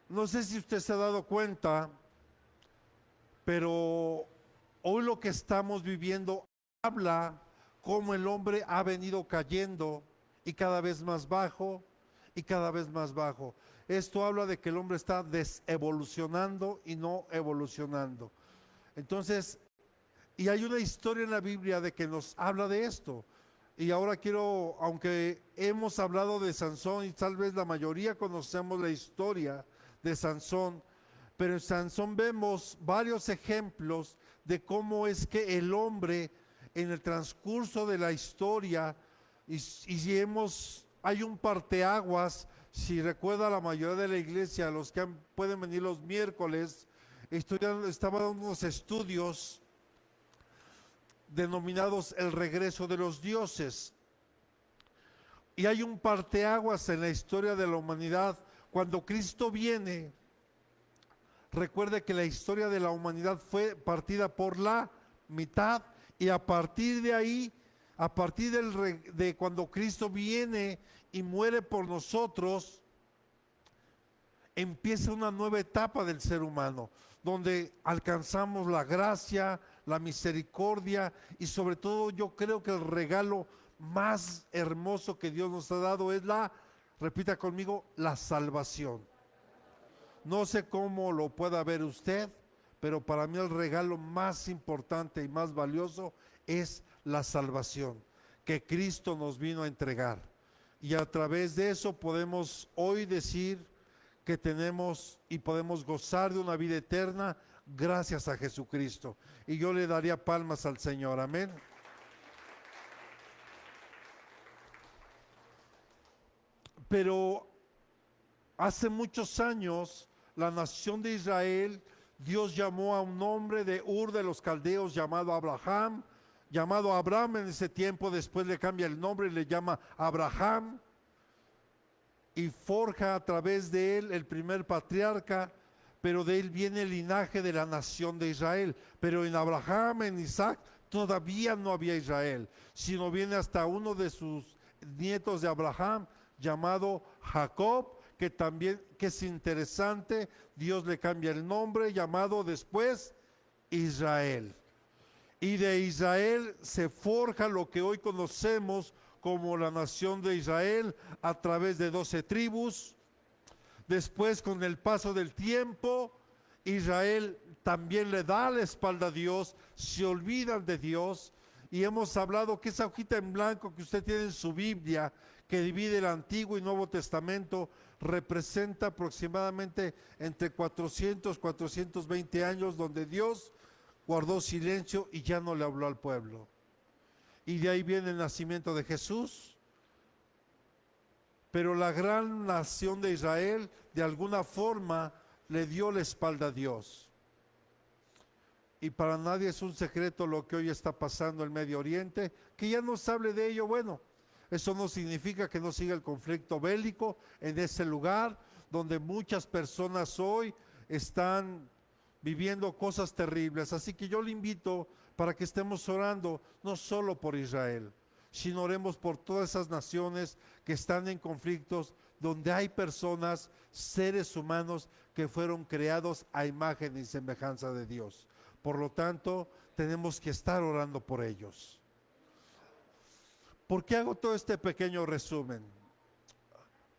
No sé si usted se ha dado cuenta, pero hoy lo que estamos viviendo habla cómo el hombre ha venido cayendo y cada vez más bajo y cada vez más bajo. Esto habla de que el hombre está desevolucionando y no evolucionando. Entonces, y hay una historia en la Biblia de que nos habla de esto. Y ahora quiero, aunque hemos hablado de Sansón y tal vez la mayoría conocemos la historia de Sansón, pero en Sansón vemos varios ejemplos de cómo es que el hombre en el transcurso de la historia, y hay un parteaguas, si recuerda la mayoría de la iglesia, los que pueden venir los miércoles, estaba dando unos estudios denominados el regreso de los dioses. Y hay un parteaguas en la historia de la humanidad. Cuando Cristo viene, recuerde que la historia de la humanidad fue partida por la mitad y a partir de ahí, a partir de cuando Cristo viene y muere por nosotros, empieza una nueva etapa del ser humano, donde alcanzamos la gracia, la misericordia y sobre todo yo creo que el regalo más hermoso que Dios nos ha dado es repita conmigo, la salvación. No sé cómo lo pueda ver usted, pero para mí el regalo más importante y más valioso es la salvación que Cristo nos vino a entregar. Y a través de eso podemos hoy decir que tenemos y podemos gozar de una vida eterna gracias a Jesucristo. Y yo le daría palmas al Señor, amén. Pero hace muchos años, la nación de Israel, Dios llamó a un hombre de Ur de los Caldeos llamado Abraham en ese tiempo, después le cambia el nombre y le llama Abraham, y forja a través de él el primer patriarca, pero de él viene el linaje de la nación de Israel. Pero en Abraham, en Isaac, todavía no había Israel, sino viene hasta uno de sus nietos de Abraham, llamado Jacob, que también, que es interesante, Dios le cambia el nombre, llamado después Israel. Y de Israel se forja lo que hoy conocemos como la nación de Israel a través de 12 tribus. Después, con el paso del tiempo, Israel también le da la espalda a Dios, se olvidan de Dios. Y hemos hablado que esa hojita en blanco que usted tiene en su Biblia, que divide el Antiguo y Nuevo Testamento, representa aproximadamente entre 400 y 420 años donde Dios guardó silencio y ya no le habló al pueblo. Y de ahí viene el nacimiento de Jesús. Pero la gran nación de Israel de alguna forma le dio la espalda a Dios. Y para nadie es un secreto lo que hoy está pasando en Medio Oriente, que ya no se hable de ello. Bueno, eso no significa que no siga el conflicto bélico en ese lugar donde muchas personas hoy están viviendo cosas terribles. Así que yo le invito para que estemos orando no solo por Israel, sino oremos por todas esas naciones que están en conflictos, donde hay personas, seres humanos que fueron creados a imagen y semejanza de Dios. Por lo tanto, tenemos que estar orando por ellos. ¿Por qué hago todo este pequeño resumen?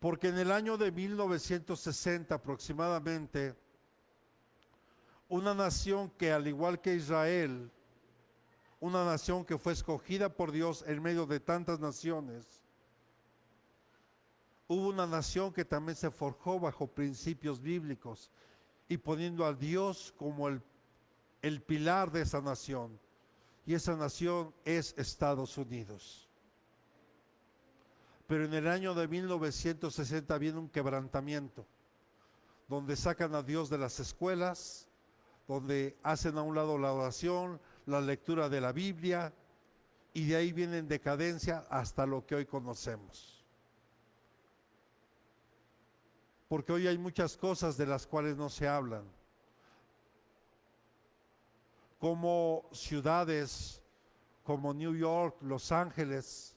Porque en el año de 1960 aproximadamente, una nación que al igual que Israel, una nación que fue escogida por Dios en medio de tantas naciones, hubo una nación que también se forjó bajo principios bíblicos y poniendo a Dios como el pilar de esa nación. Y esa nación es Estados Unidos. Pero en el año de 1960 viene un quebrantamiento, donde sacan a Dios de las escuelas, donde hacen a un lado la oración, la lectura de la Biblia, y de ahí viene en decadencia hasta lo que hoy conocemos. Porque hoy hay muchas cosas de las cuales no se hablan, como ciudades como New York, Los Ángeles,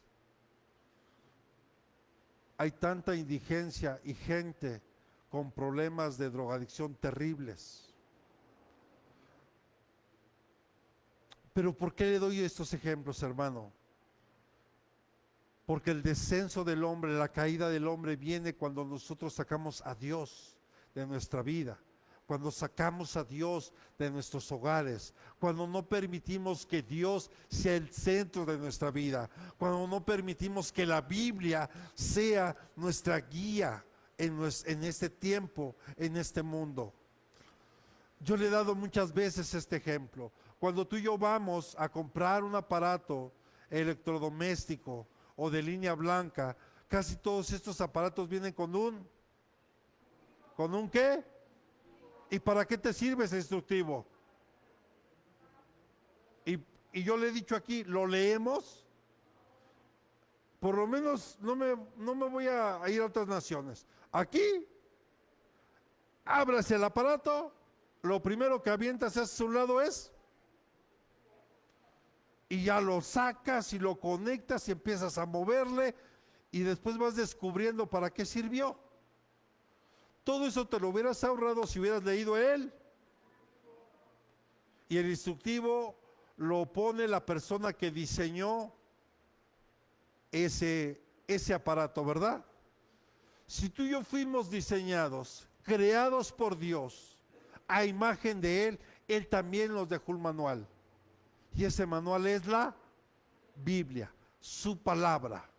hay tanta indigencia y gente con problemas de drogadicción terribles. Pero ¿por qué le doy estos ejemplos, hermano? Porque el descenso del hombre, la caída del hombre viene cuando nosotros sacamos a Dios de nuestra vida, cuando sacamos a Dios de nuestros hogares, cuando no permitimos que Dios sea el centro de nuestra vida, cuando no permitimos que la Biblia sea nuestra guía en este tiempo, en este mundo. Yo le he dado muchas veces este ejemplo. Cuando tú y yo vamos a comprar un aparato electrodoméstico o de línea blanca, casi todos estos aparatos vienen ¿con un qué? ¿Y para qué te sirve ese instructivo? Y yo le he dicho aquí, ¿lo leemos? Por lo menos no me voy a ir a otras naciones. Aquí, ábrase el aparato, lo primero que avientas hacia su lado es, y ya lo sacas y lo conectas y empiezas a moverle y después vas descubriendo para qué sirvió. Todo eso te lo hubieras ahorrado si hubieras leído él. Y el instructivo lo pone la persona que diseñó ese aparato, ¿verdad? Si tú y yo fuimos diseñados, creados por Dios, a imagen de Él, Él también nos dejó un manual. Y ese manual es la Biblia, su palabra.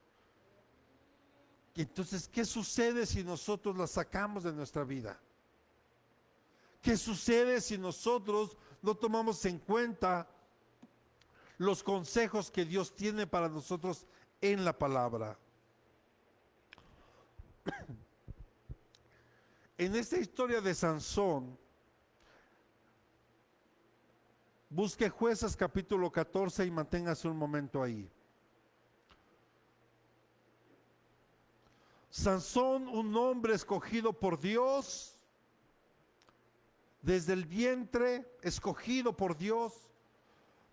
Y entonces, ¿qué sucede si nosotros la sacamos de nuestra vida? ¿Qué sucede si nosotros no tomamos en cuenta los consejos que Dios tiene para nosotros en la palabra? En esta historia de Sansón, busque Jueces capítulo 14 y manténgase un momento ahí. Sansón, un hombre escogido por Dios, desde el vientre, escogido por Dios,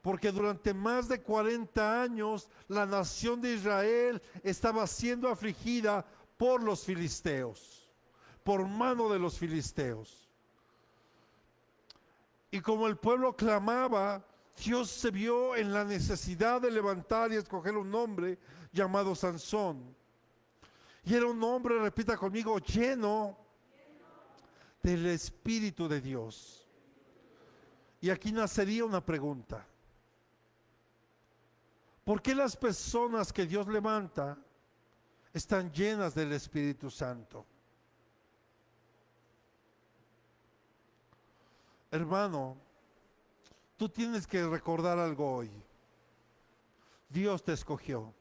porque durante más de 40 años la nación de Israel estaba siendo afligida por los filisteos, por mano de los filisteos. Y como el pueblo clamaba, Dios se vio en la necesidad de levantar y escoger un hombre llamado Sansón. Y era un hombre, repita conmigo, lleno del Espíritu de Dios. Y aquí nacería una pregunta. ¿Por qué las personas que Dios levanta están llenas del Espíritu Santo? Hermano, tú tienes que recordar algo hoy. Dios te escogió.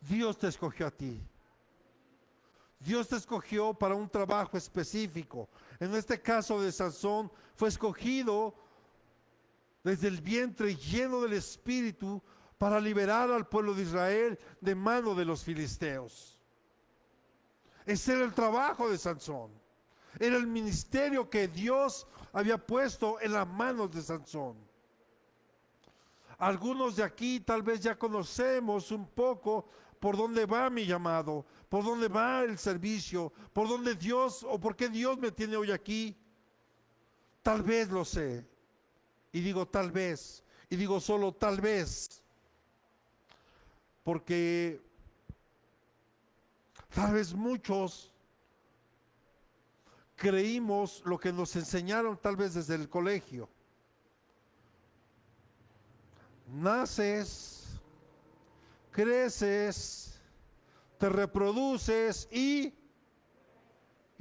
Dios te escogió a ti. Dios te escogió para un trabajo específico. En este caso de Sansón, fue escogido desde el vientre lleno del Espíritu para liberar al pueblo de Israel de mano de los filisteos. Ese era el trabajo de Sansón. Era el ministerio que Dios había puesto en las manos de Sansón. Algunos de aquí tal vez ya conocemos un poco por dónde va mi llamado, por dónde va el servicio, por dónde Dios o por qué Dios me tiene hoy aquí. Tal vez lo sé. Y digo tal vez. Y digo solo tal vez. Porque tal vez muchos creímos lo que nos enseñaron tal vez desde el colegio. Naces, creces, te reproduces y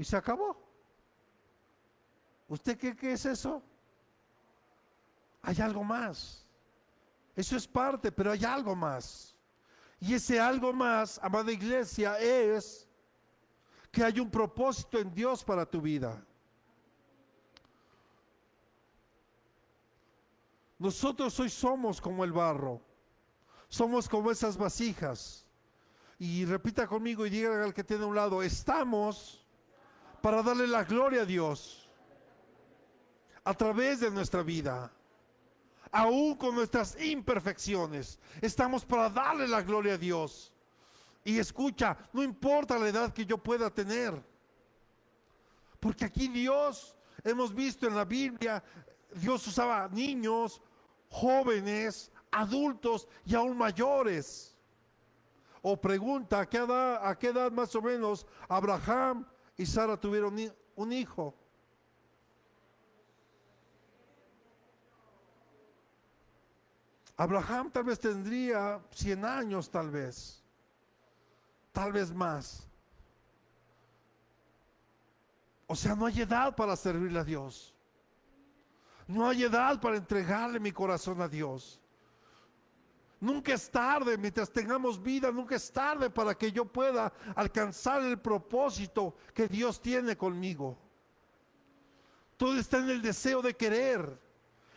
se acabó. ¿Usted qué es eso? Hay algo más. Eso es parte, pero hay algo más. Y ese algo más, amada iglesia, es que hay un propósito en Dios para tu vida. Nosotros hoy somos como el barro, somos como esas vasijas. Y repita conmigo y diga al que tiene a un lado, estamos para darle la gloria a Dios a través de nuestra vida. Aún con nuestras imperfecciones, estamos para darle la gloria a Dios. Y escucha, no importa la edad que yo pueda tener, Porque aquí Dios, hemos visto en la Biblia, Dios usaba niños, jóvenes, adultos y aún mayores. O pregunta, a qué edad más o menos Abraham y Sara tuvieron un hijo? Abraham tal vez tendría 100 años, tal vez más. O sea, no hay edad para servirle a Dios. No hay edad para entregarle mi corazón a Dios. Nunca es tarde, mientras tengamos vida, nunca es tarde para que yo pueda alcanzar el propósito que Dios tiene conmigo. Todo está en el deseo de querer,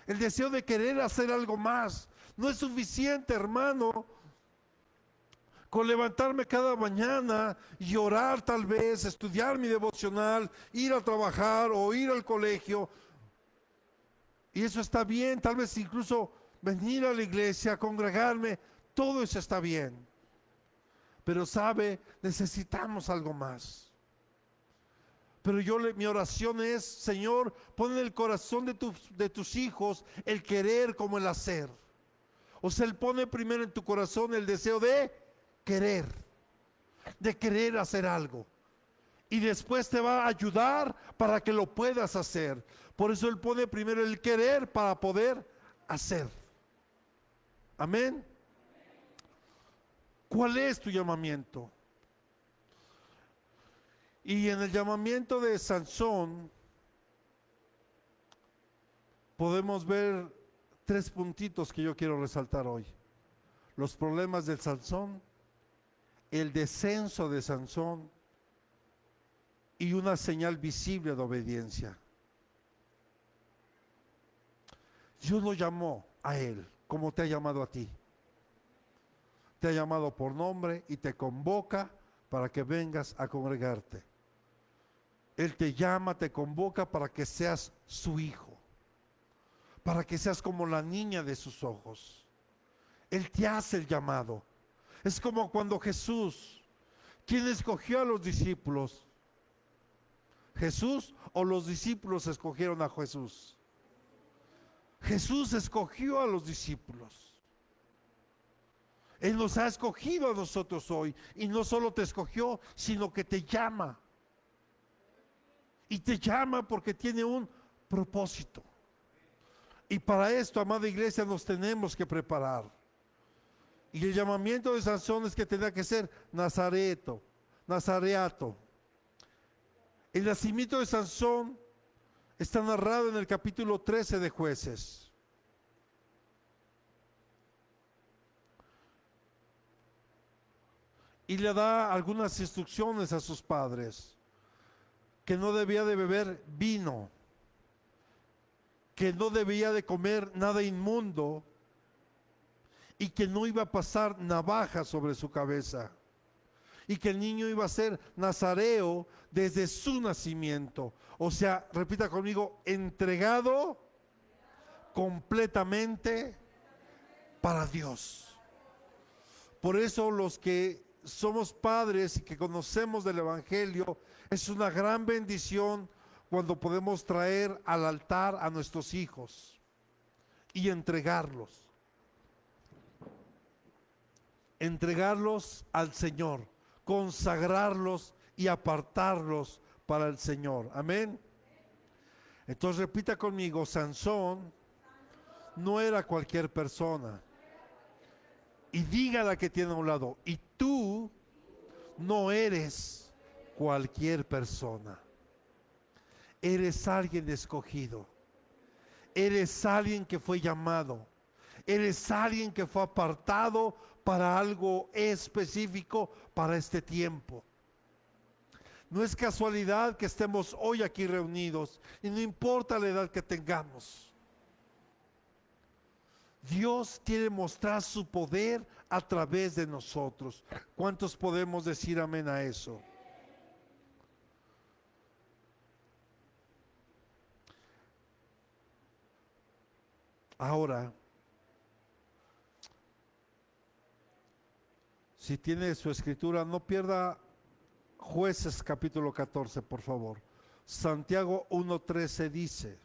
el deseo de querer hacer algo más. No es suficiente, hermano, con levantarme cada mañana y orar, tal vez, estudiar mi devocional, ir a trabajar o ir al colegio. Y eso está bien, tal vez incluso venir a la iglesia, congregarme, todo eso está bien. Pero sabe, necesitamos algo más. Pero mi oración es, Señor, pon en el corazón de tus hijos el querer como el hacer. O sea, Él pone primero en tu corazón el deseo de querer hacer algo. Y después te va a ayudar para que lo puedas hacer. Por eso Él pone primero el querer para poder hacer. Amén. ¿Cuál es tu llamamiento? Y en el llamamiento de Sansón podemos ver 3 puntitos que yo quiero resaltar hoy. Los problemas de Sansón, el descenso de Sansón y una señal visible de obediencia. Dios lo llamó a él como te ha llamado a ti. Te ha llamado por nombre y te convoca para que vengas a congregarte. Él te llama, te convoca para que seas su hijo, para que seas como la niña de sus ojos. Él te hace el llamado. Es como cuando Jesús, ¿quién escogió a los discípulos? ¿Jesús o los discípulos escogieron a Jesús? Jesús escogió a los discípulos. Él nos ha escogido a nosotros hoy. Y no solo te escogió, sino que te llama. Y te llama porque tiene un propósito. Y para esto, amada iglesia, nos tenemos que preparar. Y el llamamiento de Sansón es que tenía que ser nazareato. El nacimiento de Sansón está narrado en el capítulo 13 de Jueces. Y le da algunas instrucciones a sus padres, que no debía de beber vino, que no debía de comer nada inmundo y que no iba a pasar navaja sobre su cabeza y que el niño iba a ser nazareo desde su nacimiento. O sea, repita conmigo, entregado completamente para Dios. Por eso los que somos padres y que conocemos del Evangelio, es una gran bendición cuando podemos traer al altar a nuestros hijos y entregarlos al Señor, consagrarlos y apartarlos para el Señor. Amén. Entonces repita conmigo, Sansón no era cualquier persona. Y diga la que tiene a un lado, y tú no eres cualquier persona. Eres alguien escogido. Eres alguien que fue llamado. Eres alguien que fue apartado para algo específico para este tiempo. No es casualidad que estemos hoy aquí reunidos y no importa la edad que tengamos. Dios quiere mostrar su poder a través de nosotros. ¿Cuántos podemos decir amén a eso? Ahora, si tiene su escritura, no pierda Jueces capítulo 14, por favor. Santiago 1:13 dice,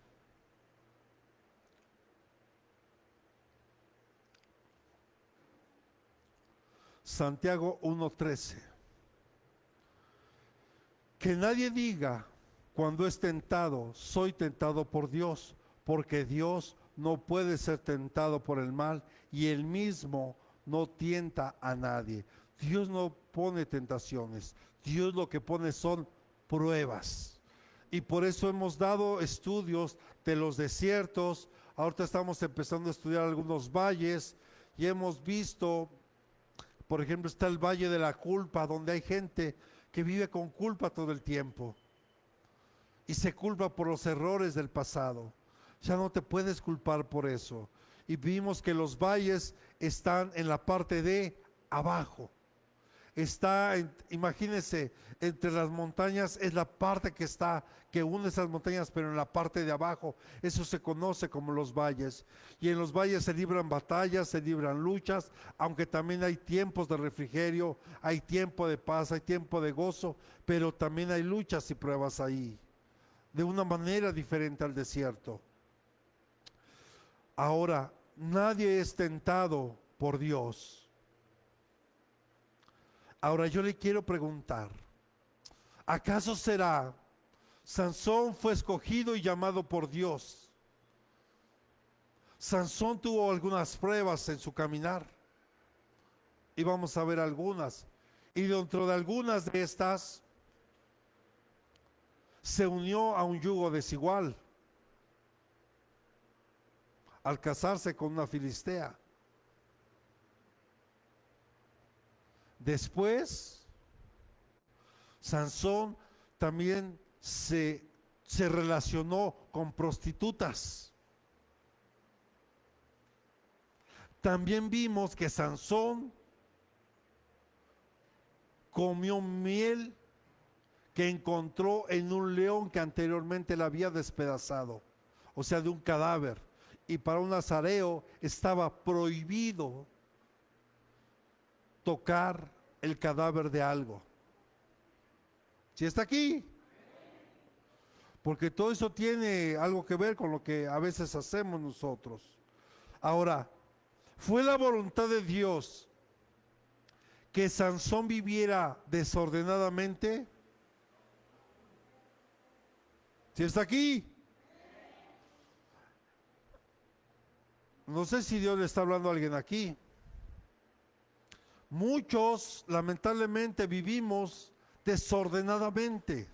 Santiago 1:13, que nadie diga cuando es tentado, soy tentado por Dios, porque Dios no puede ser tentado por el mal y él mismo no tienta a nadie. Dios no pone tentaciones, Dios lo que pone son pruebas. Y por eso hemos dado estudios de los desiertos. Ahorita estamos empezando a estudiar algunos valles y hemos visto, por ejemplo, está el Valle de la Culpa, donde hay gente que vive con culpa todo el tiempo y se culpa por los errores del pasado. Ya no te puedes culpar por eso. Y vimos que los valles están en la parte de abajo. Imagínense, entre las montañas es la parte que une esas montañas, pero en la parte de abajo, eso se conoce como los valles. Y en los valles se libran batallas, se libran luchas, aunque también hay tiempos de refrigerio, hay tiempo de paz, hay tiempo de gozo, pero también hay luchas y pruebas ahí, de una manera diferente al desierto. Ahora, nadie es tentado por Dios. Ahora yo le quiero preguntar, ¿acaso será Sansón fue escogido y llamado por Dios? Sansón tuvo algunas pruebas en su caminar y vamos a ver algunas. Y dentro de algunas de estas se unió a un yugo desigual al casarse con una filistea. Después, Sansón también se relacionó con prostitutas. También vimos que Sansón comió miel que encontró en un león que anteriormente le había despedazado, o sea, de un cadáver. Y para un nazareo estaba prohibido tocar el cadáver de algo. ¿Sí está aquí? Porque todo eso tiene algo que ver con lo que a veces hacemos nosotros. Ahora, ¿fue la voluntad de Dios que Sansón viviera desordenadamente? ¿Sí está aquí? No sé si Dios le está hablando a alguien aquí. Muchos, lamentablemente, vivimos desordenadamente.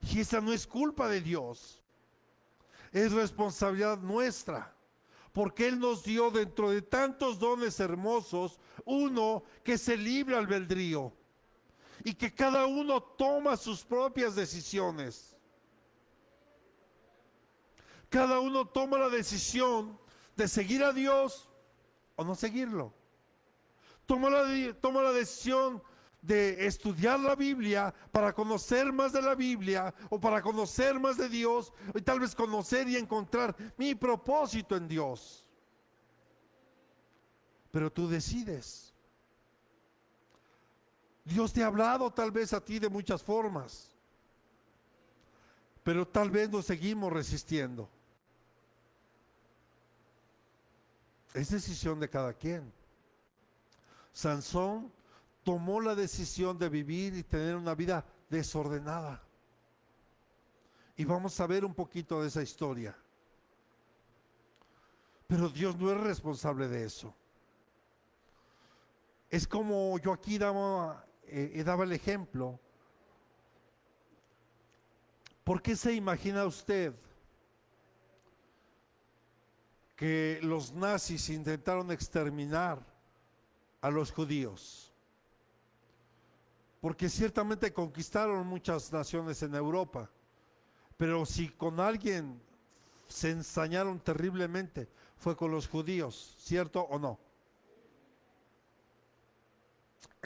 Y esa no es culpa de Dios. Es responsabilidad nuestra. Porque Él nos dio dentro de tantos dones hermosos, uno que es el libre albedrío. Y que cada uno toma sus propias decisiones. Cada uno toma la decisión de seguir a Dios o no seguirlo. Toma la decisión de estudiar la Biblia para conocer más de la Biblia o para conocer más de Dios y tal vez conocer y encontrar mi propósito en Dios. Pero tú decides. Dios te ha hablado tal vez a ti de muchas formas, pero tal vez nos seguimos resistiendo. Es decisión de cada quien. Sansón tomó la decisión de vivir y tener una vida desordenada. Y vamos a ver un poquito de esa historia. Pero Dios no es responsable de eso. Es como yo aquí daba el ejemplo. ¿Por qué se imagina usted que los nazis intentaron exterminar a los judíos? Porque ciertamente conquistaron muchas naciones en Europa, pero si con alguien se ensañaron terriblemente fue con los judíos, ¿cierto o no?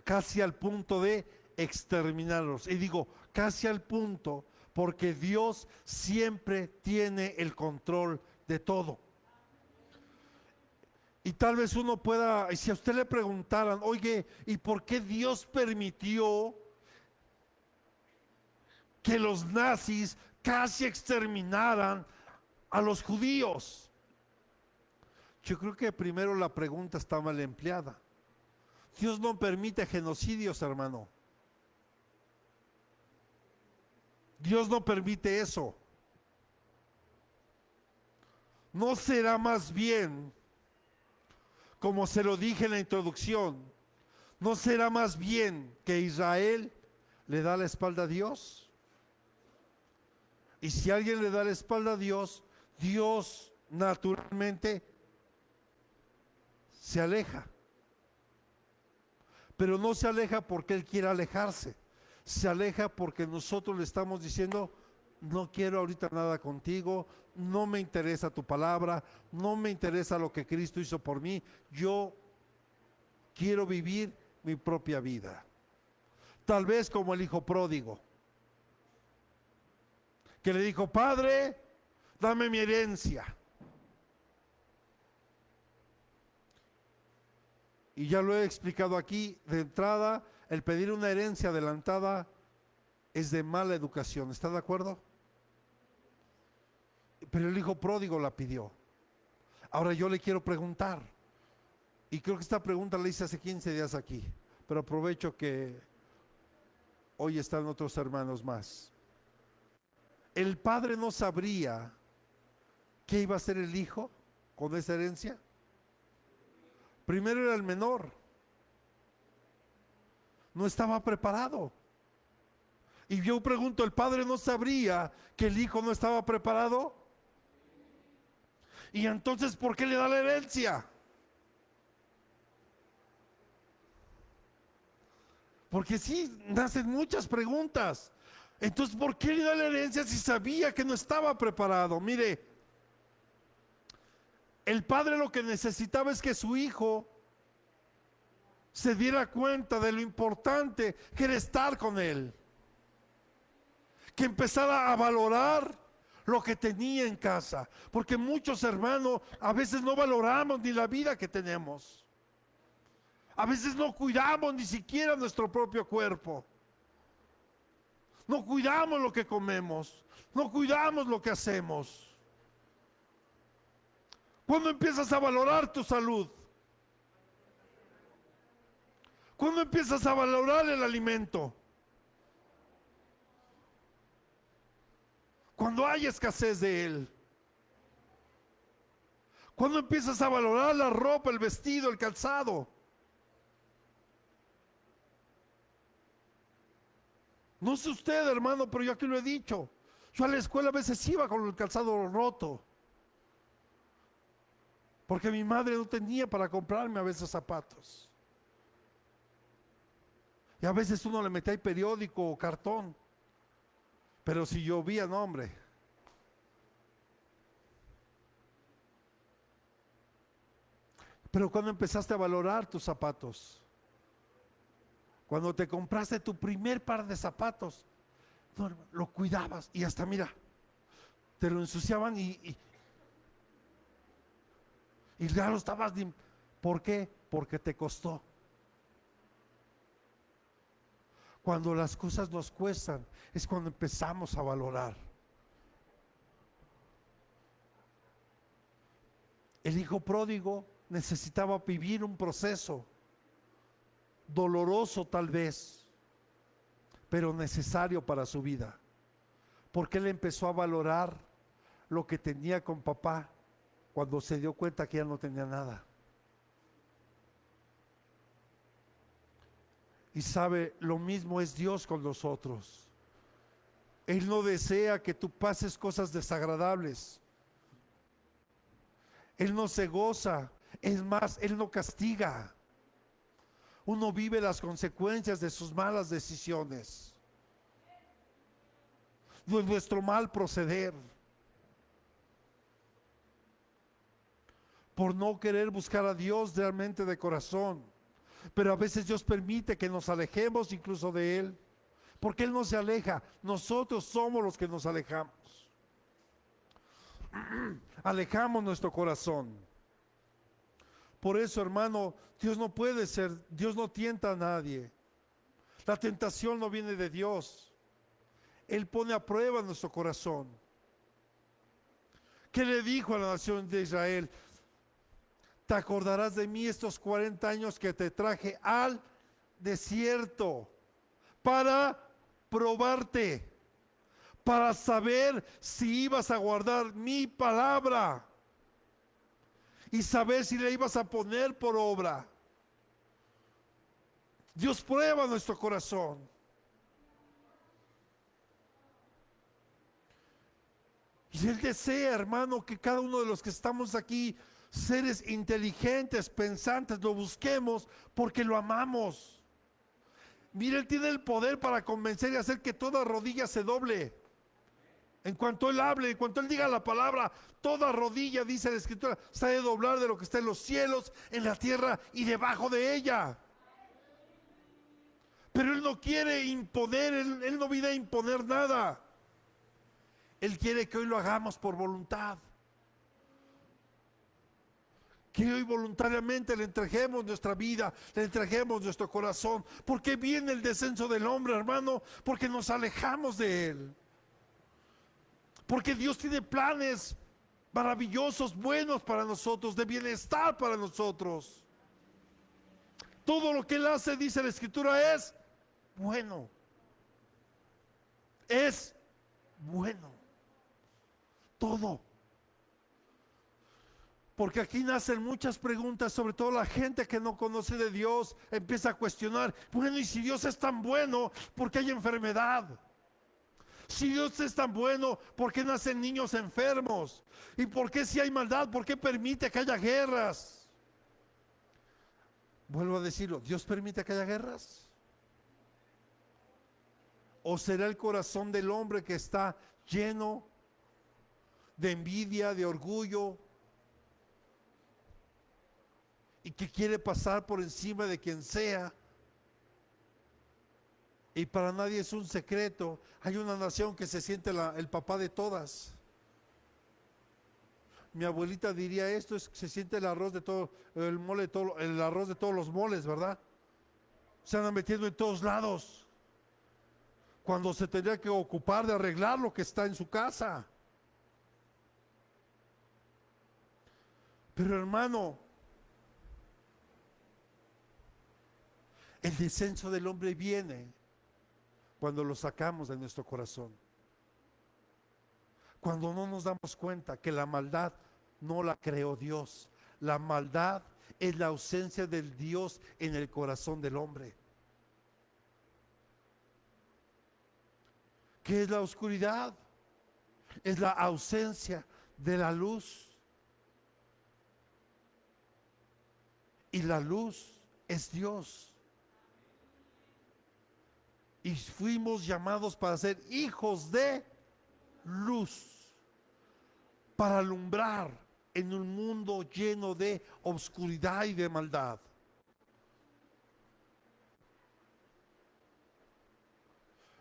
Casi al punto de exterminarlos. Y digo, casi al punto porque Dios siempre tiene el control de todo. Y tal vez uno pueda, si a usted le preguntaran, oye, ¿y por qué Dios permitió que los nazis casi exterminaran a los judíos. Yo creo que primero la pregunta está mal empleada. Dios no permite genocidios, hermano. Dios no permite eso. ¿No será más bien, como se lo dije en la introducción, no será más bien que Israel le da la espalda a Dios? Y si alguien le da la espalda a Dios, Dios naturalmente se aleja. Pero no se aleja porque Él quiera alejarse. Se aleja porque nosotros le estamos diciendo: no quiero ahorita nada contigo, no me interesa tu palabra, no me interesa lo que Cristo hizo por mí, yo quiero vivir mi propia vida. Tal vez como el hijo pródigo, que le dijo: Padre, dame mi herencia. Y ya lo he explicado aquí, de entrada, el pedir una herencia adelantada es de mala educación, ¿está de acuerdo? Pero el hijo pródigo la pidió. Ahora yo le quiero preguntar, y creo que esta pregunta la hice hace 15 días aquí, pero aprovecho que hoy están otros hermanos más. ¿El padre no sabría qué iba a hacer el hijo con esa herencia? Primero era el menor, no estaba preparado. Y yo pregunto, ¿el padre no sabría que el hijo no estaba preparado? Y entonces, ¿por qué le da la herencia? Porque sí, nacen muchas preguntas. Entonces, ¿por qué le da la herencia si sabía que no estaba preparado? Mire, el padre lo que necesitaba es que su hijo se diera cuenta de lo importante que era estar con él, que empezara a valorar lo que tenía en casa, porque muchos hermanos a veces no valoramos ni la vida que tenemos, a veces no cuidamos ni siquiera nuestro propio cuerpo, no cuidamos lo que comemos, no cuidamos lo que hacemos. ¿Cuándo empiezas a valorar tu salud? ¿Cuándo empiezas a valorar el alimento? Cuando hay escasez de él. ¿Cuándo empiezas a valorar la ropa, el vestido, el calzado? No sé usted, hermano, pero yo aquí lo he dicho. Yo a la escuela a veces iba con el calzado roto, porque mi madre no tenía para comprarme a veces zapatos. Y a veces uno le metía ahí periódico o cartón. Pero si llovía, no, hombre. Pero cuando empezaste a valorar tus zapatos, cuando te compraste tu primer par de zapatos, no, lo cuidabas y hasta mira, te lo ensuciaban y ya lo estabas. ¿Por qué? Porque te costó. Cuando las cosas nos cuestan es cuando empezamos a valorar. El hijo pródigo necesitaba vivir un proceso doloroso tal vez, pero necesario para su vida, porque él empezó a valorar lo que tenía con papá cuando se dio cuenta que ya no tenía nada. Y sabe, lo mismo es Dios con nosotros. Él no desea que tú pases cosas desagradables. Él no se goza, es más, Él no castiga. Uno vive las consecuencias de sus malas decisiones, de nuestro mal proceder, por no querer buscar a Dios realmente de corazón. Pero a veces Dios permite que nos alejemos incluso de Él, porque Él no se aleja, nosotros somos los que nos alejamos. Alejamos nuestro corazón. Por eso, hermano, Dios no tienta a nadie. La tentación no viene de Dios. Él pone a prueba nuestro corazón. ¿Qué le dijo a la nación de Israel? Te acordarás de mí estos 40 años que te traje al desierto para probarte, para saber si ibas a guardar mi palabra y saber si la ibas a poner por obra. Dios prueba nuestro corazón. Y Él desea, hermano, que cada uno de los que estamos aquí, seres inteligentes, pensantes, lo busquemos porque lo amamos. Mira, Él tiene el poder para convencer y hacer que toda rodilla se doble. En cuanto Él hable, en cuanto Él diga la palabra, toda rodilla, dice la Escritura, se ha de doblar de lo que está en los cielos, en la tierra y debajo de ella. Pero Él no quiere imponer, Él no viene a imponer nada. Él quiere que hoy lo hagamos por voluntad. Que hoy voluntariamente le entreguemos nuestra vida, le entreguemos nuestro corazón. ¿Por qué viene el descenso del hombre, hermano? Porque nos alejamos de Él. Porque Dios tiene planes maravillosos, buenos para nosotros, de bienestar para nosotros. Todo lo que Él hace, dice la Escritura, es bueno. Es bueno. Todo. Porque aquí nacen muchas preguntas, sobre todo la gente que no conoce de Dios empieza a cuestionar, bueno, y si Dios es tan bueno, ¿por qué hay enfermedad? Si Dios es tan bueno, ¿por qué nacen niños enfermos? ¿Y por qué si hay maldad, por qué permite que haya guerras? Vuelvo a decirlo, ¿Dios permite que haya guerras? ¿O será el corazón del hombre que está lleno de envidia, de orgullo, y que quiere pasar por encima de quien sea? Y para nadie es un secreto, hay una nación que se siente el papá de todas. Mi abuelita diría esto, se siente el arroz de todo, el mole de todo, el arroz de todos los moles, ¿verdad? Se andan metiendo en todos lados, cuando se tendría que ocupar de arreglar lo que está en su casa. Pero hermano, el descenso del hombre viene cuando lo sacamos de nuestro corazón. Cuando no nos damos cuenta que la maldad no la creó Dios. La maldad es la ausencia del Dios en el corazón del hombre. ¿Qué es la oscuridad? Es la ausencia de la luz. Y la luz es Dios. Y fuimos llamados para ser hijos de luz, para alumbrar en un mundo lleno de obscuridad y de maldad.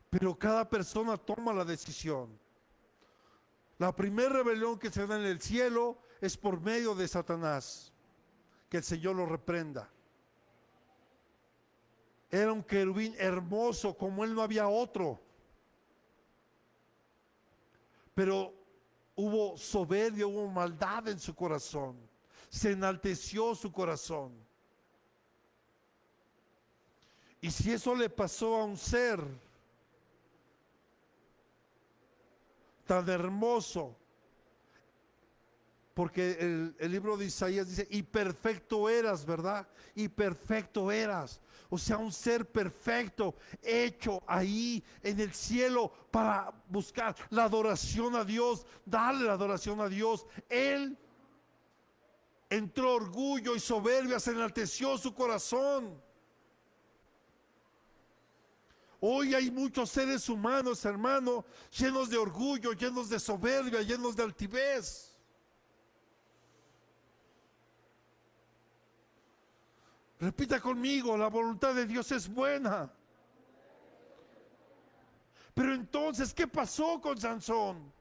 Pero cada persona toma la decisión. La primera rebelión que se da en el cielo es por medio de Satanás. Que el Señor lo reprenda. Era un querubín hermoso, como él no había otro. Pero hubo soberbia, hubo maldad en su corazón. Se enalteció su corazón. Y si eso le pasó a un ser tan hermoso, porque el libro de Isaías dice, y perfecto eras, ¿verdad? Y perfecto eras. O sea, un ser perfecto, hecho ahí en el cielo para buscar la adoración a Dios, darle la adoración a Dios. Él entró orgullo y soberbia, se enalteció su corazón. Hoy hay muchos seres humanos, hermano, llenos de orgullo, llenos de soberbia, llenos de altivez. Repita conmigo, la voluntad de Dios es buena. Pero entonces, ¿qué pasó con Sansón?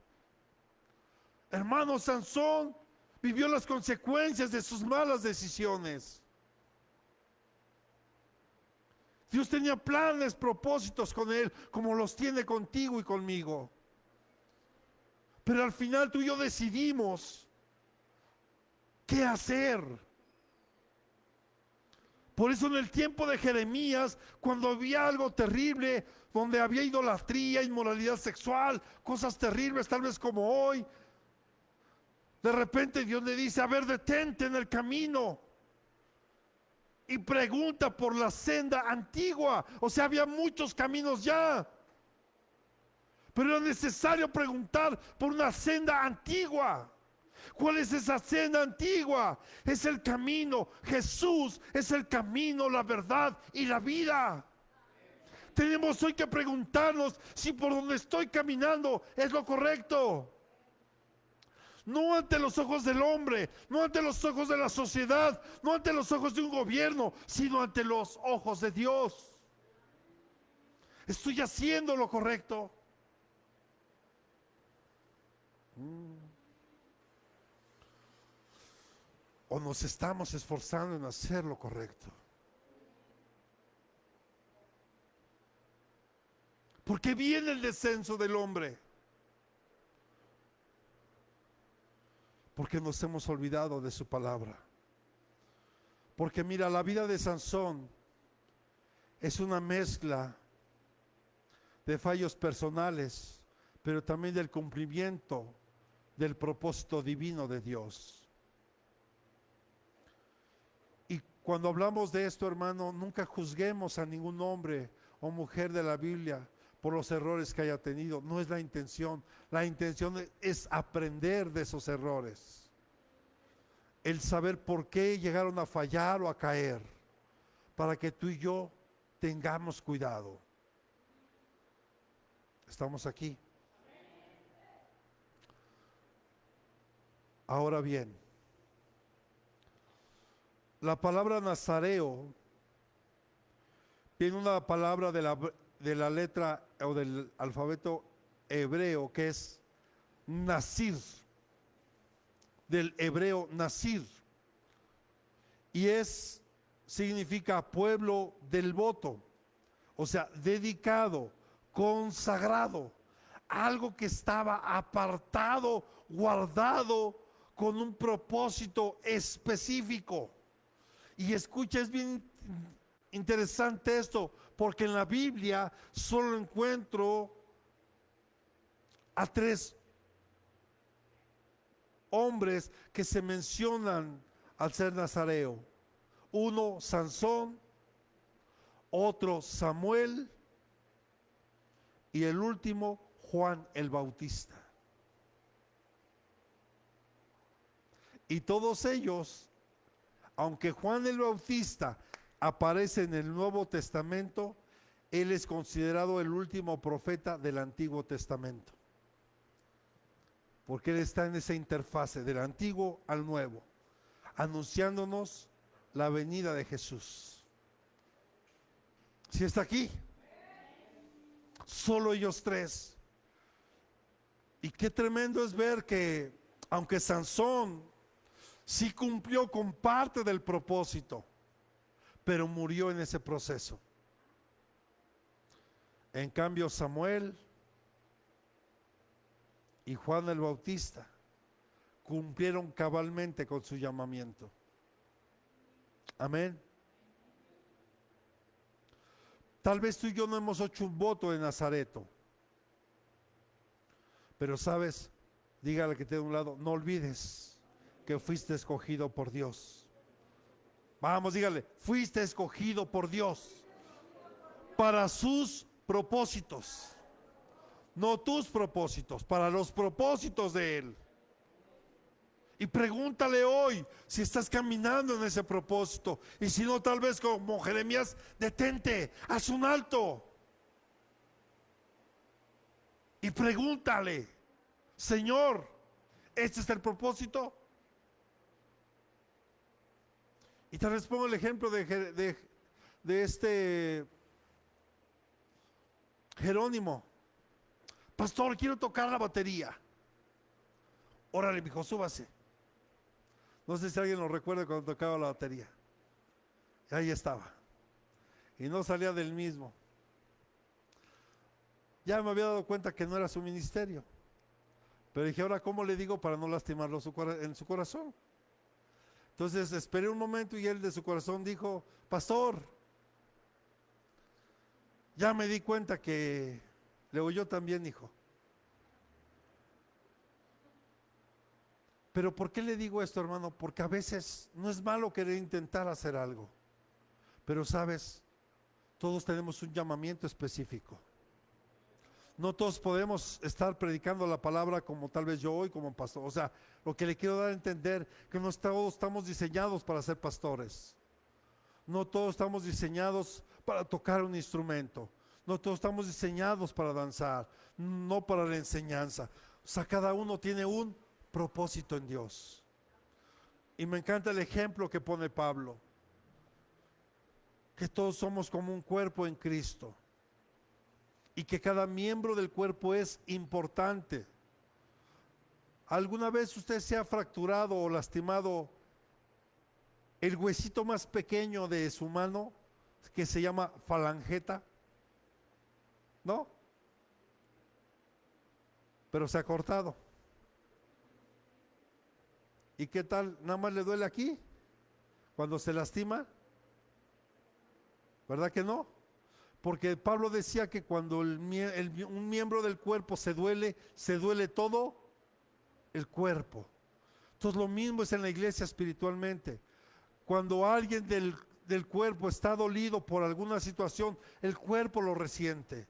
Hermano, Sansón vivió las consecuencias de sus malas decisiones. Dios tenía planes, propósitos con él, como los tiene contigo y conmigo. Pero al final tú y yo decidimos qué hacer. Por eso en el tiempo de Jeremías, cuando había algo terrible, donde había idolatría, inmoralidad sexual, cosas terribles, tal vez como hoy, de repente Dios le dice: a ver, detente en el camino y pregunta por la senda antigua. O sea, había muchos caminos ya, pero era necesario preguntar por una senda antigua. ¿Cuál es esa senda antigua? Es el camino. Jesús es el camino, la verdad y la vida. Tenemos hoy que preguntarnos si por donde estoy caminando es lo correcto. No ante los ojos del hombre, no ante los ojos de la sociedad, no ante los ojos de un gobierno, sino ante los ojos de Dios. ¿Estoy haciendo lo correcto? ¿O nos estamos esforzando en hacer lo correcto? ¿Por qué viene el descenso del hombre? Porque nos hemos olvidado de su palabra. Porque mira, la vida de Sansón es una mezcla de fallos personales, pero también del cumplimiento del propósito divino de Dios. Y cuando hablamos de esto, hermano, nunca juzguemos a ningún hombre o mujer de la Biblia por los errores que haya tenido. No es la intención. La intención es aprender de esos errores. El saber por qué llegaron a fallar o a caer, para que tú y yo tengamos cuidado. ¿Estamos aquí? Ahora bien, la palabra nazareo tiene una palabra de la letra o del alfabeto hebreo que es Nazir, del hebreo Nazir, y significa pueblo del voto, o sea, dedicado, consagrado, algo que estaba apartado, guardado con un propósito específico. Y escucha, es bien interesante esto, porque en la Biblia solo encuentro a 3 hombres que se mencionan al ser nazareo. Uno, Sansón; otro, Samuel; y el último, Juan el Bautista. Y todos ellos, aunque Juan el Bautista aparece en el Nuevo Testamento, él es considerado el último profeta del Antiguo Testamento, porque él está en esa interfase del Antiguo al Nuevo, anunciándonos la venida de Jesús. ¿Sí está aquí? Solo ellos 3. Y qué tremendo es ver que, aunque Sansón sí cumplió con parte del propósito, pero murió en ese proceso. En cambio, Samuel y Juan el Bautista cumplieron cabalmente con su llamamiento. Amén. Tal vez tú y yo no hemos hecho un voto de Nazareto, pero sabes, dígale que te de un lado, no olvides que fuiste escogido por Dios. Vamos, dígale, fuiste escogido por Dios para sus propósitos, no tus propósitos, para los propósitos de Él. Y pregúntale hoy si estás caminando en ese propósito, y si no, tal vez como Jeremías, detente, haz un alto y pregúntale: Señor, ¿este es el propósito? Y te respondo el ejemplo de este Jerónimo. Pastor, quiero tocar la batería. Órale, mijo, súbase. No sé si alguien lo recuerda cuando tocaba la batería. Ahí estaba. y no salía del mismo. Ya me había dado cuenta que no era su ministerio, pero dije, ahora ¿cómo le digo para no lastimarlo en su corazón? Entonces esperé un momento y él de su corazón dijo, pastor, ya me di cuenta que le oyó también, hijo. Pero ¿por qué le digo esto, hermano? Porque a veces no es malo querer intentar hacer algo, pero sabes, todos tenemos un llamamiento específico. No todos podemos estar predicando la palabra como tal vez yo hoy como pastor. O sea, lo que le quiero dar a entender, que no todos estamos diseñados para ser pastores. No todos estamos diseñados para tocar un instrumento. No todos estamos diseñados para danzar, no para la enseñanza. O sea, cada uno tiene un propósito en Dios. Y me encanta el ejemplo que pone Pablo, que todos somos como un cuerpo en Cristo y que cada miembro del cuerpo es importante. ¿Alguna vez usted se ha fracturado o lastimado el huesito más pequeño de su mano, que se llama falangeta? ¿No? Pero se ha cortado. ¿Y qué tal? ¿Nada más le duele aquí? Cuando se lastima. ¿Verdad que no? Porque Pablo decía que cuando un miembro del cuerpo se duele todo el cuerpo. Entonces lo mismo es en la iglesia espiritualmente. Cuando alguien del cuerpo está dolido por alguna situación, el cuerpo lo resiente.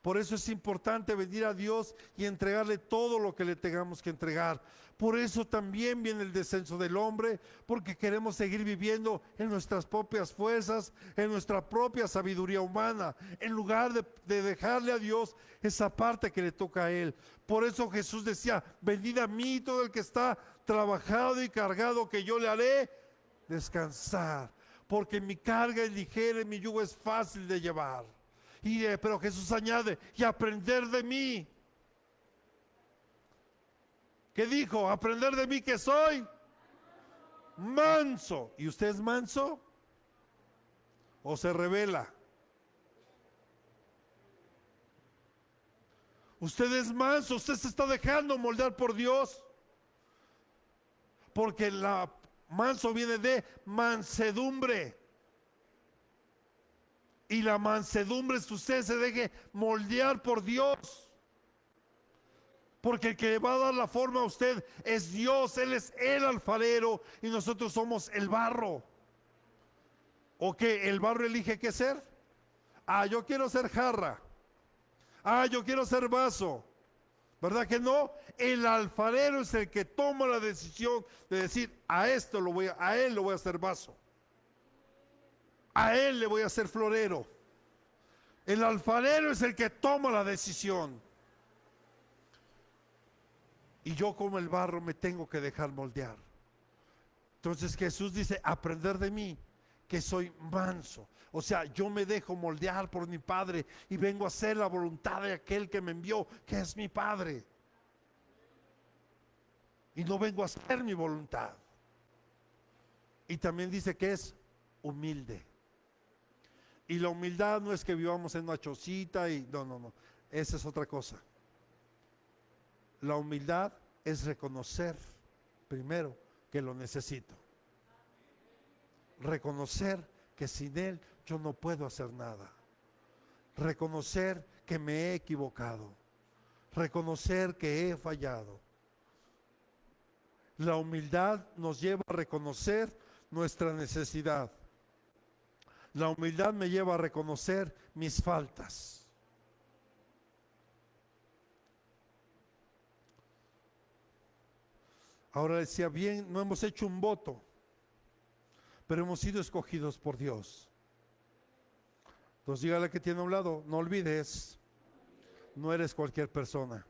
Por eso es importante venir a Dios y entregarle todo lo que le tengamos que entregar. Por eso también viene el descenso del hombre, porque queremos seguir viviendo en nuestras propias fuerzas, en nuestra propia sabiduría humana, en lugar de dejarle a Dios esa parte que le toca a Él. Por eso Jesús decía, venid a mí todo el que está trabajado y cargado, que yo le haré descansar, porque mi carga es ligera y mi yugo es fácil de llevar. Pero Jesús añade, y aprender de mí. ¿Qué dijo? Aprender de mí, que soy manso. ¿Y usted es manso? ¿O se revela? Usted es manso, usted se está dejando moldear por Dios. Porque manso viene de mansedumbre. Y la mansedumbre es que usted se deje moldear por Dios. Porque el que va a dar la forma a usted es Dios. Él es el alfarero y nosotros somos el barro. ¿O qué? ¿El barro elige qué ser? Yo quiero ser jarra. Yo quiero ser vaso. ¿Verdad que no? El alfarero es el que toma la decisión de decir, a él lo voy a hacer vaso. A él le voy a hacer florero. El alfarero es el que toma la decisión. Y yo como el barro me tengo que dejar moldear. Entonces Jesús dice, aprender de mí, que soy manso. O sea, yo me dejo moldear por mi Padre y vengo a hacer la voluntad de aquel que me envió, que es mi Padre. Y no vengo a hacer mi voluntad. Y también dice que es humilde. Y la humildad no es que vivamos en una chocita y no. Esa es otra cosa. La humildad es reconocer primero que lo necesito. Reconocer que sin Él yo no puedo hacer nada. Reconocer que me he equivocado. Reconocer que he fallado. La humildad nos lleva a reconocer nuestra necesidad. La humildad me lleva a reconocer mis faltas. Ahora decía, bien, no hemos hecho un voto, pero hemos sido escogidos por Dios. Entonces dígale que tiene a un lado, no olvides, no eres cualquier persona,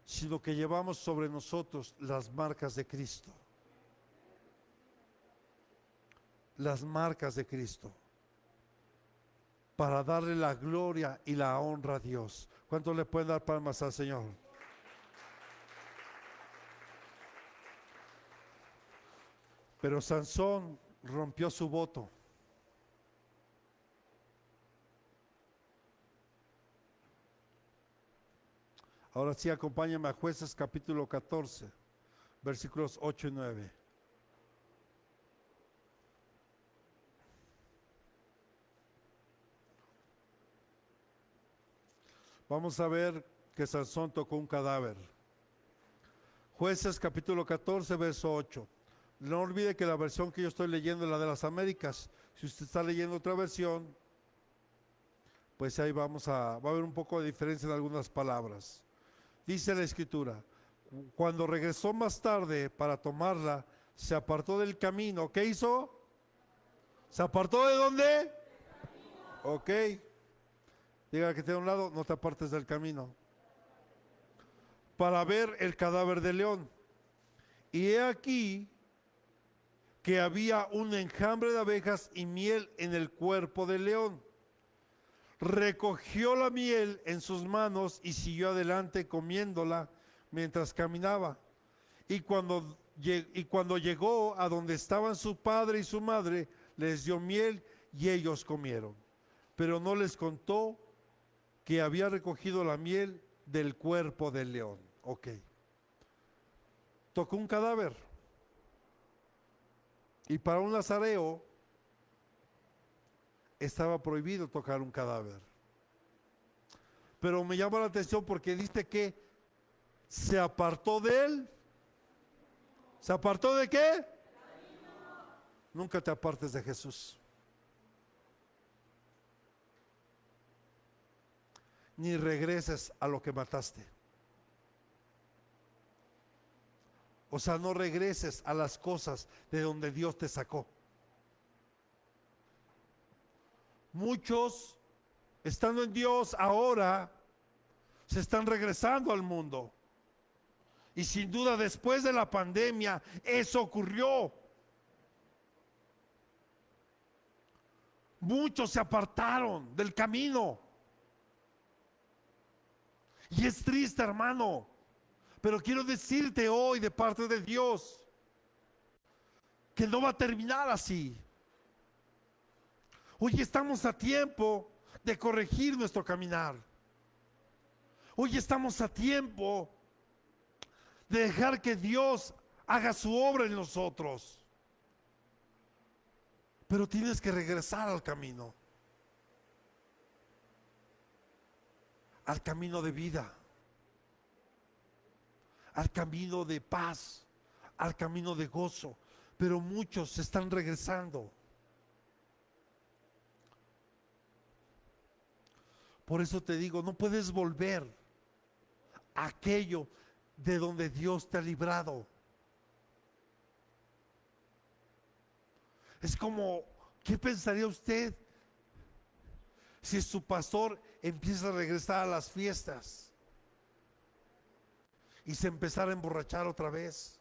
sino que llevamos sobre nosotros las marcas de Cristo. Las marcas de Cristo, para darle la gloria y la honra a Dios. ¿Cuánto le pueden dar palmas al Señor? Pero Sansón rompió su voto. Ahora sí, acompáñame a Jueces capítulo 14, versículos 8 y 9. Vamos a ver que Sansón tocó un cadáver. Jueces capítulo 14, verso 8. No olvide que la versión que yo estoy leyendo es la de las Américas. Si usted está leyendo otra versión, pues ahí va a haber un poco de diferencia en algunas palabras. Dice la escritura, cuando regresó más tarde para tomarla, se apartó del camino. ¿Qué hizo? ¿Se apartó de dónde? Ok. Diga que te a un lado, no te apartes del camino. Para ver el cadáver de león. Y he aquí que había un enjambre de abejas y miel en el cuerpo del león. Recogió la miel en sus manos y siguió adelante comiéndola mientras caminaba. Y cuando llegó a donde estaban su padre y su madre, les dio miel y ellos comieron. Pero no les contó que había recogido la miel del cuerpo del león. Ok. Tocó un cadáver. Y para un nazareo estaba prohibido tocar un cadáver. Pero me llama la atención porque dice que se apartó de él. ¿Se apartó de qué? Nunca te apartes de Jesús. Ni regreses a lo que mataste. O sea, no regreses a las cosas de donde Dios te sacó. Muchos, estando en Dios ahora, se están regresando al mundo. Y sin duda después de la pandemia, eso ocurrió. Muchos se apartaron del camino. Y es triste, hermano. Pero quiero decirte hoy de parte de Dios que no va a terminar así. Hoy estamos a tiempo de corregir nuestro caminar. Hoy estamos a tiempo de dejar que Dios haga su obra en nosotros. Pero tienes que regresar al camino de vida, al camino de paz, al camino de gozo. Pero muchos se están regresando. Por eso te digo, no puedes volver a aquello de donde Dios te ha librado. Es como, ¿qué pensaría usted si su pastor empieza a regresar a las fiestas y se empezara a emborrachar otra vez?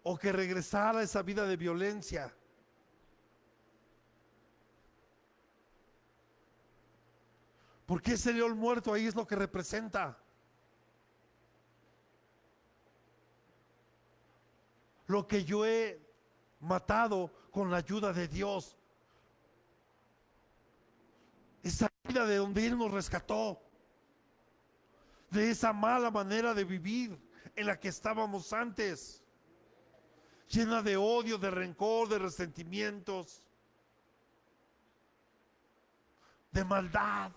O que regresara a esa vida de violencia. Porque ese león muerto ahí es lo que representa. Lo que yo he matado con la ayuda de Dios. Esa vida de donde Él nos rescató. De esa mala manera de vivir en la que estábamos antes. Llena de odio, de rencor, de resentimientos. De maldad.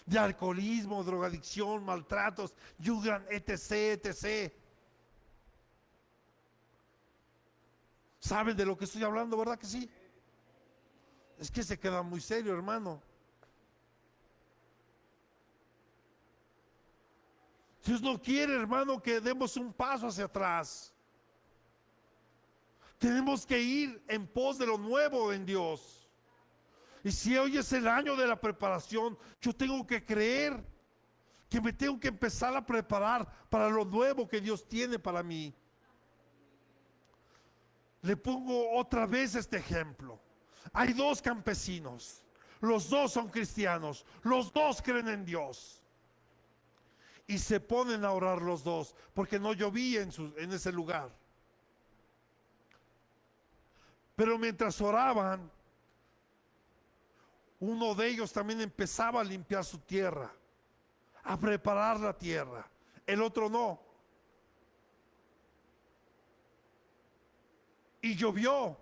De alcoholismo, drogadicción, maltratos, yugan, etc., etc. ¿Saben de lo que estoy hablando, verdad que sí? Es que se queda muy serio, hermano. Dios no quiere, hermano, que demos un paso hacia atrás. Tenemos que ir en pos de lo nuevo en Dios. Y si hoy es el año de la preparación, yo tengo que creer que me tengo que empezar a preparar para lo nuevo que Dios tiene para mí. Le pongo otra vez este ejemplo. Hay dos campesinos, los dos son cristianos, los dos creen en Dios. Y se ponen a orar los dos, porque no llovía en ese lugar. Pero mientras oraban, Uno de ellos también empezaba a limpiar su tierra, a preparar la tierra. El otro no. Y llovió.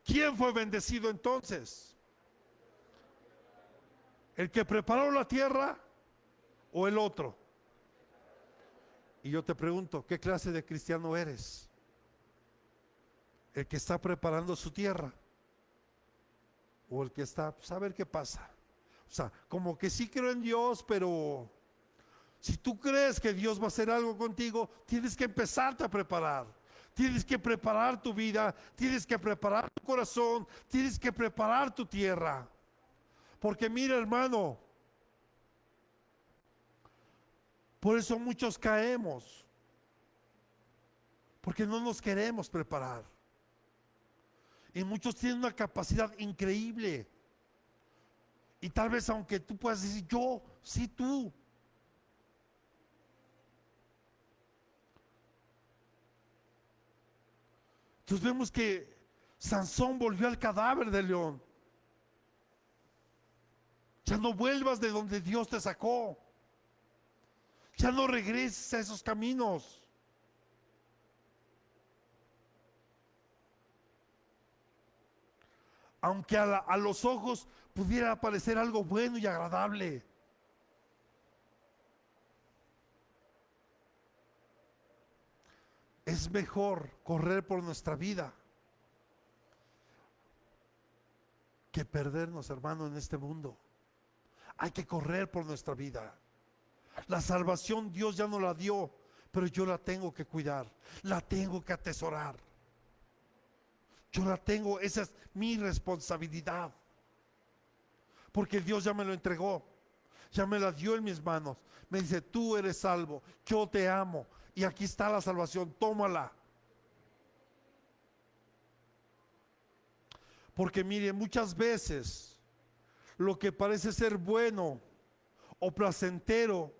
¿Quién fue bendecido entonces? ¿El que preparó la tierra o el otro? Y yo te pregunto, ¿qué clase de cristiano eres? ¿El que está preparando su tierra? ¿O el que está, pues a ver qué pasa? O sea, como que sí creo en Dios, pero si tú crees que Dios va a hacer algo contigo, tienes que empezarte a preparar. Tienes que preparar tu vida, tienes que preparar tu corazón, tienes que preparar tu tierra. Porque mira, hermano, por eso muchos caemos, porque no nos queremos preparar. Y muchos tienen una capacidad increíble. Y tal vez aunque tú puedas decir yo, sí tú. Entonces vemos que Sansón volvió al cadáver del león. Ya no vuelvas de donde Dios te sacó. Ya no regreses a esos caminos. Aunque a los ojos pudiera parecer algo bueno y agradable. Es mejor correr por nuestra vida que perdernos, hermano, en este mundo. Hay que correr por nuestra vida. La salvación Dios ya no la dio, pero yo la tengo que cuidar, la tengo que atesorar. Yo la tengo, esa es mi responsabilidad. Porque Dios ya me lo entregó, ya me la dio en mis manos. Me dice, tú eres salvo, yo te amo. Y aquí está la salvación, tómala. Porque mire, muchas veces lo que parece ser bueno o placentero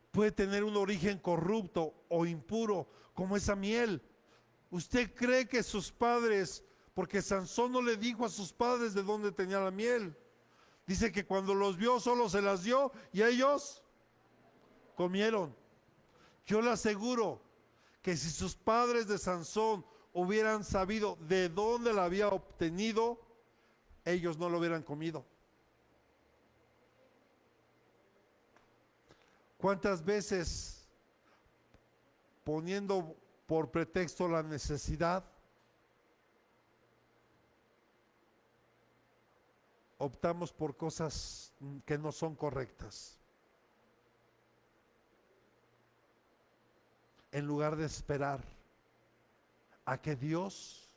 puede tener un origen corrupto o impuro, como esa miel. ¿Usted cree que sus padres, porque Sansón no le dijo a sus padres de dónde tenía la miel? Dice que cuando los vio solo se las dio y ellos comieron. Yo le aseguro que si sus padres de Sansón hubieran sabido de dónde la había obtenido, ellos no lo hubieran comido. ¿Cuántas veces, poniendo por pretexto la necesidad, optamos por cosas que no son correctas? En lugar de esperar a que Dios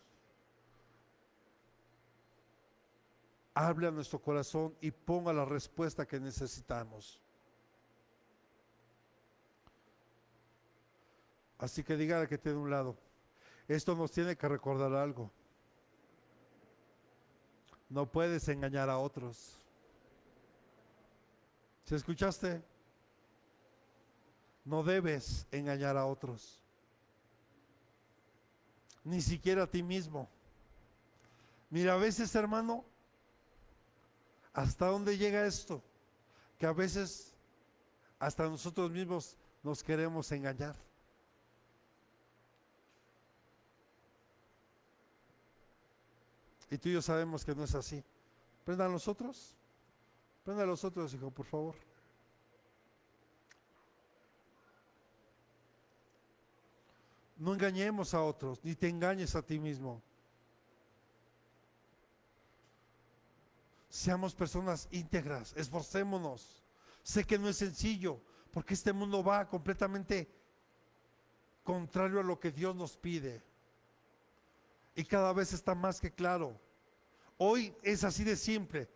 hable a nuestro corazón y ponga la respuesta que necesitamos. Así que dígale que tiene un lado. Esto nos tiene que recordar algo. No puedes engañar a otros. ¿Sí escuchaste? No debes engañar a otros. Ni siquiera a ti mismo. Mira, a veces, hermano, ¿hasta dónde llega esto? Que a veces hasta nosotros mismos nos queremos engañar. Y tú y yo sabemos que no es así. Prendan los otros. Prendan los otros, hijo, por favor. No engañemos a otros, ni te engañes a ti mismo. Seamos personas íntegras, esforcémonos. Sé que no es sencillo, porque este mundo va completamente contrario a lo que Dios nos pide. Y cada vez está más que claro. Hoy es así de simple,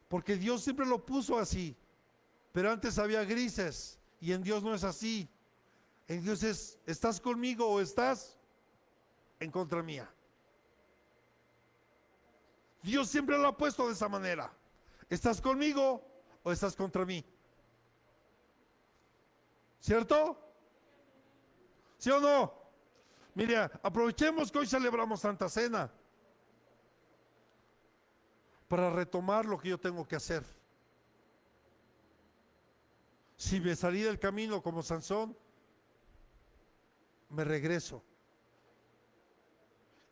porque Dios siempre lo puso así. Pero antes había grises, y en Dios no es así. En Dios es, ¿estás conmigo o estás en contra mía? Dios siempre lo ha puesto de esa manera. ¿Estás conmigo o estás contra mí? ¿Cierto? ¿Sí o no? Mire, aprovechemos que hoy celebramos Santa Cena. para retomar lo que yo tengo que hacer. Si me salí del camino como Sansón, me regreso.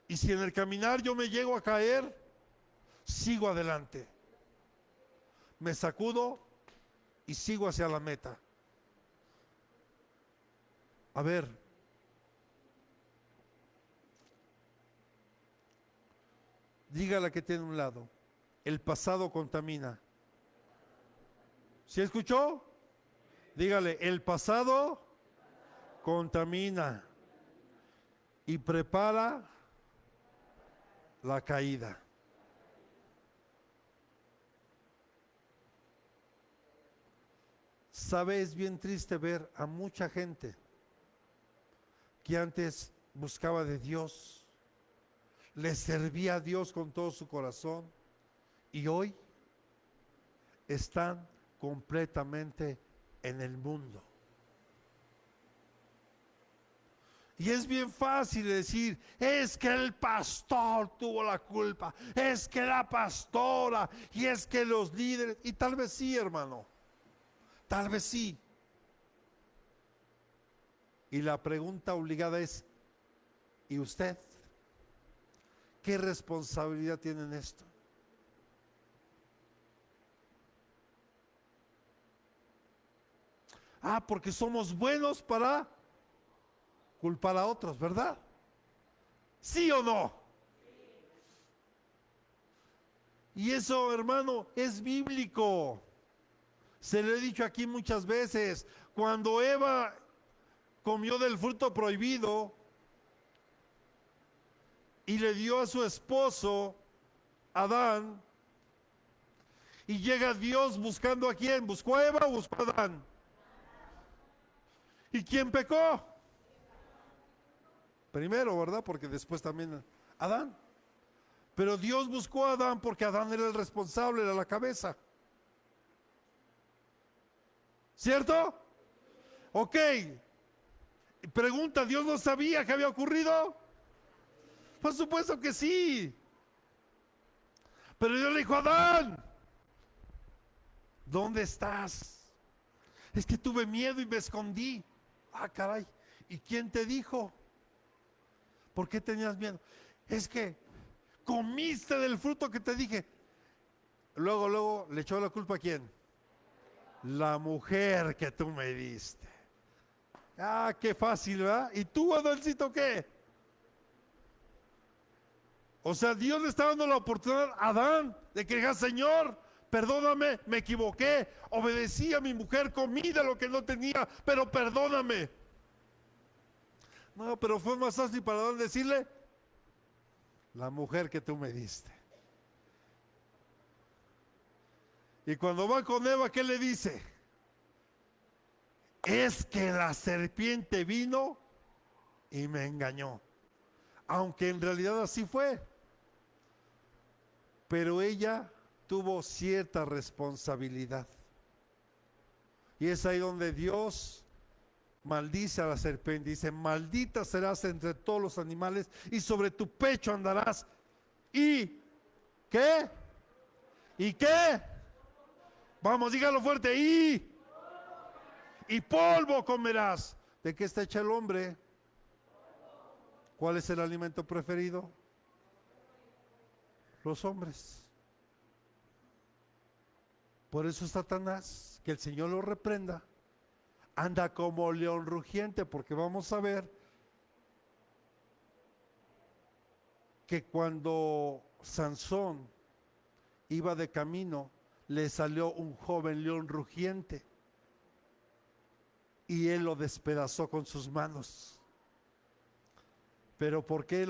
Y si en el caminar yo me llego a caer, sigo adelante. Me sacudo y sigo hacia la meta. A ver, dígale que tiene un lado. El pasado contamina. ¿Sí escuchó? Dígale, el pasado contamina y prepara la caída. ¿Sabe? Es bien triste ver a mucha gente que antes buscaba de Dios, le servía a Dios con todo su corazón y hoy están completamente en el mundo. Y es bien fácil decir, es que el pastor tuvo la culpa, es que la pastora, y es que los líderes, y tal vez sí, hermano, tal vez sí. Y la pregunta obligada es, ¿y usted? ¿Qué responsabilidad tiene en esto? Porque somos buenos para culpar a otros, ¿verdad? ¿Sí o no? Y eso, hermano, es bíblico. Se lo he dicho aquí muchas veces. Cuando Eva comió del fruto prohibido y le dio a su esposo Adán, y llega Dios buscando a quién. ¿Buscó a Eva o buscó a Adán? ¿Y quién pecó? Primero, ¿verdad? Porque después también Adán. Pero Dios buscó a Adán porque Adán era el responsable, era la cabeza. ¿Cierto? Ok. Pregunta, ¿Dios no sabía que había ocurrido? Por supuesto que sí. Pero Dios le dijo a Adán, ¿dónde estás? Es que tuve miedo y me escondí. Caray. ¿Y quién te dijo? ¿Por qué tenías miedo? Es que comiste del fruto que te dije. Luego le echó la culpa a quién. La mujer que tú me diste. Qué fácil, ¿verdad? ¿Y tú, Adancito, qué? O sea, Dios le está dando la oportunidad a Adán de que diga, Señor, perdóname, me equivoqué, obedecí a mi mujer, comí de lo que no tenía, pero perdóname. No, pero fue más fácil para Adán decirle, la mujer que tú me diste. Y cuando va con Eva, ¿qué le dice? Es que la serpiente vino y me engañó. Aunque en realidad así fue. Pero ella tuvo cierta responsabilidad. Y es ahí donde Dios maldice a la serpiente. Dice, maldita serás entre todos los animales y sobre tu pecho andarás. ¿Y qué? ¿Y qué? Vamos, dígalo fuerte. Y polvo comerás. ¿De qué está hecho el hombre? ¿Cuál es el alimento preferido? Los hombres. Por eso Satanás, que el Señor lo reprenda, anda como león rugiente, porque vamos a ver que cuando Sansón iba de camino, le salió un joven león rugiente y él lo despedazó con sus manos. Pero ¿por qué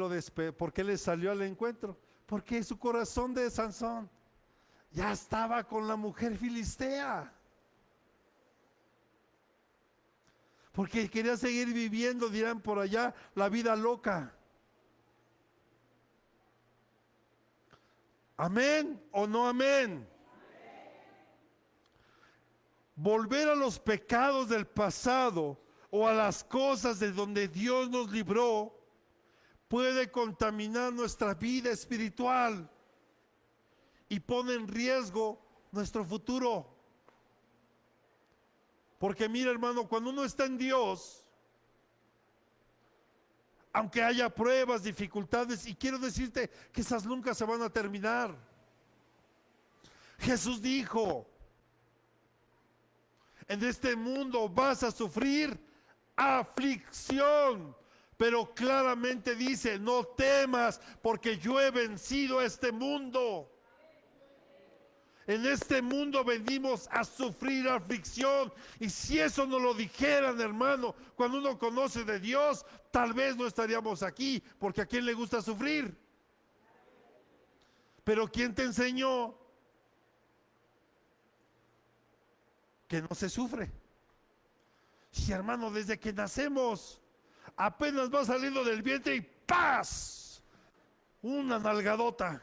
por qué le salió al encuentro? Porque su corazón de Sansón ya estaba con la mujer filistea. Porque quería seguir viviendo, dirán por allá, la vida loca. ¿Amén o no amén? Volver a los pecados del pasado o a las cosas de donde Dios nos libró puede contaminar nuestra vida espiritual y pone en riesgo nuestro futuro. Porque mira, hermano, cuando uno está en Dios, aunque haya pruebas, dificultades, y quiero decirte que esas nunca se van a terminar. Jesús dijo: en este mundo vas a sufrir aflicción, pero claramente dice: no temas, porque yo he vencido a este mundo. En este mundo venimos a sufrir aflicción. Y si eso no lo dijeran, hermano, cuando uno conoce de Dios, tal vez no estaríamos aquí, porque ¿a quién le gusta sufrir? Pero ¿quién te enseñó que no se sufre? Si, hermano, desde que nacemos, apenas va saliendo del vientre y ¡paz! Una nalgadota.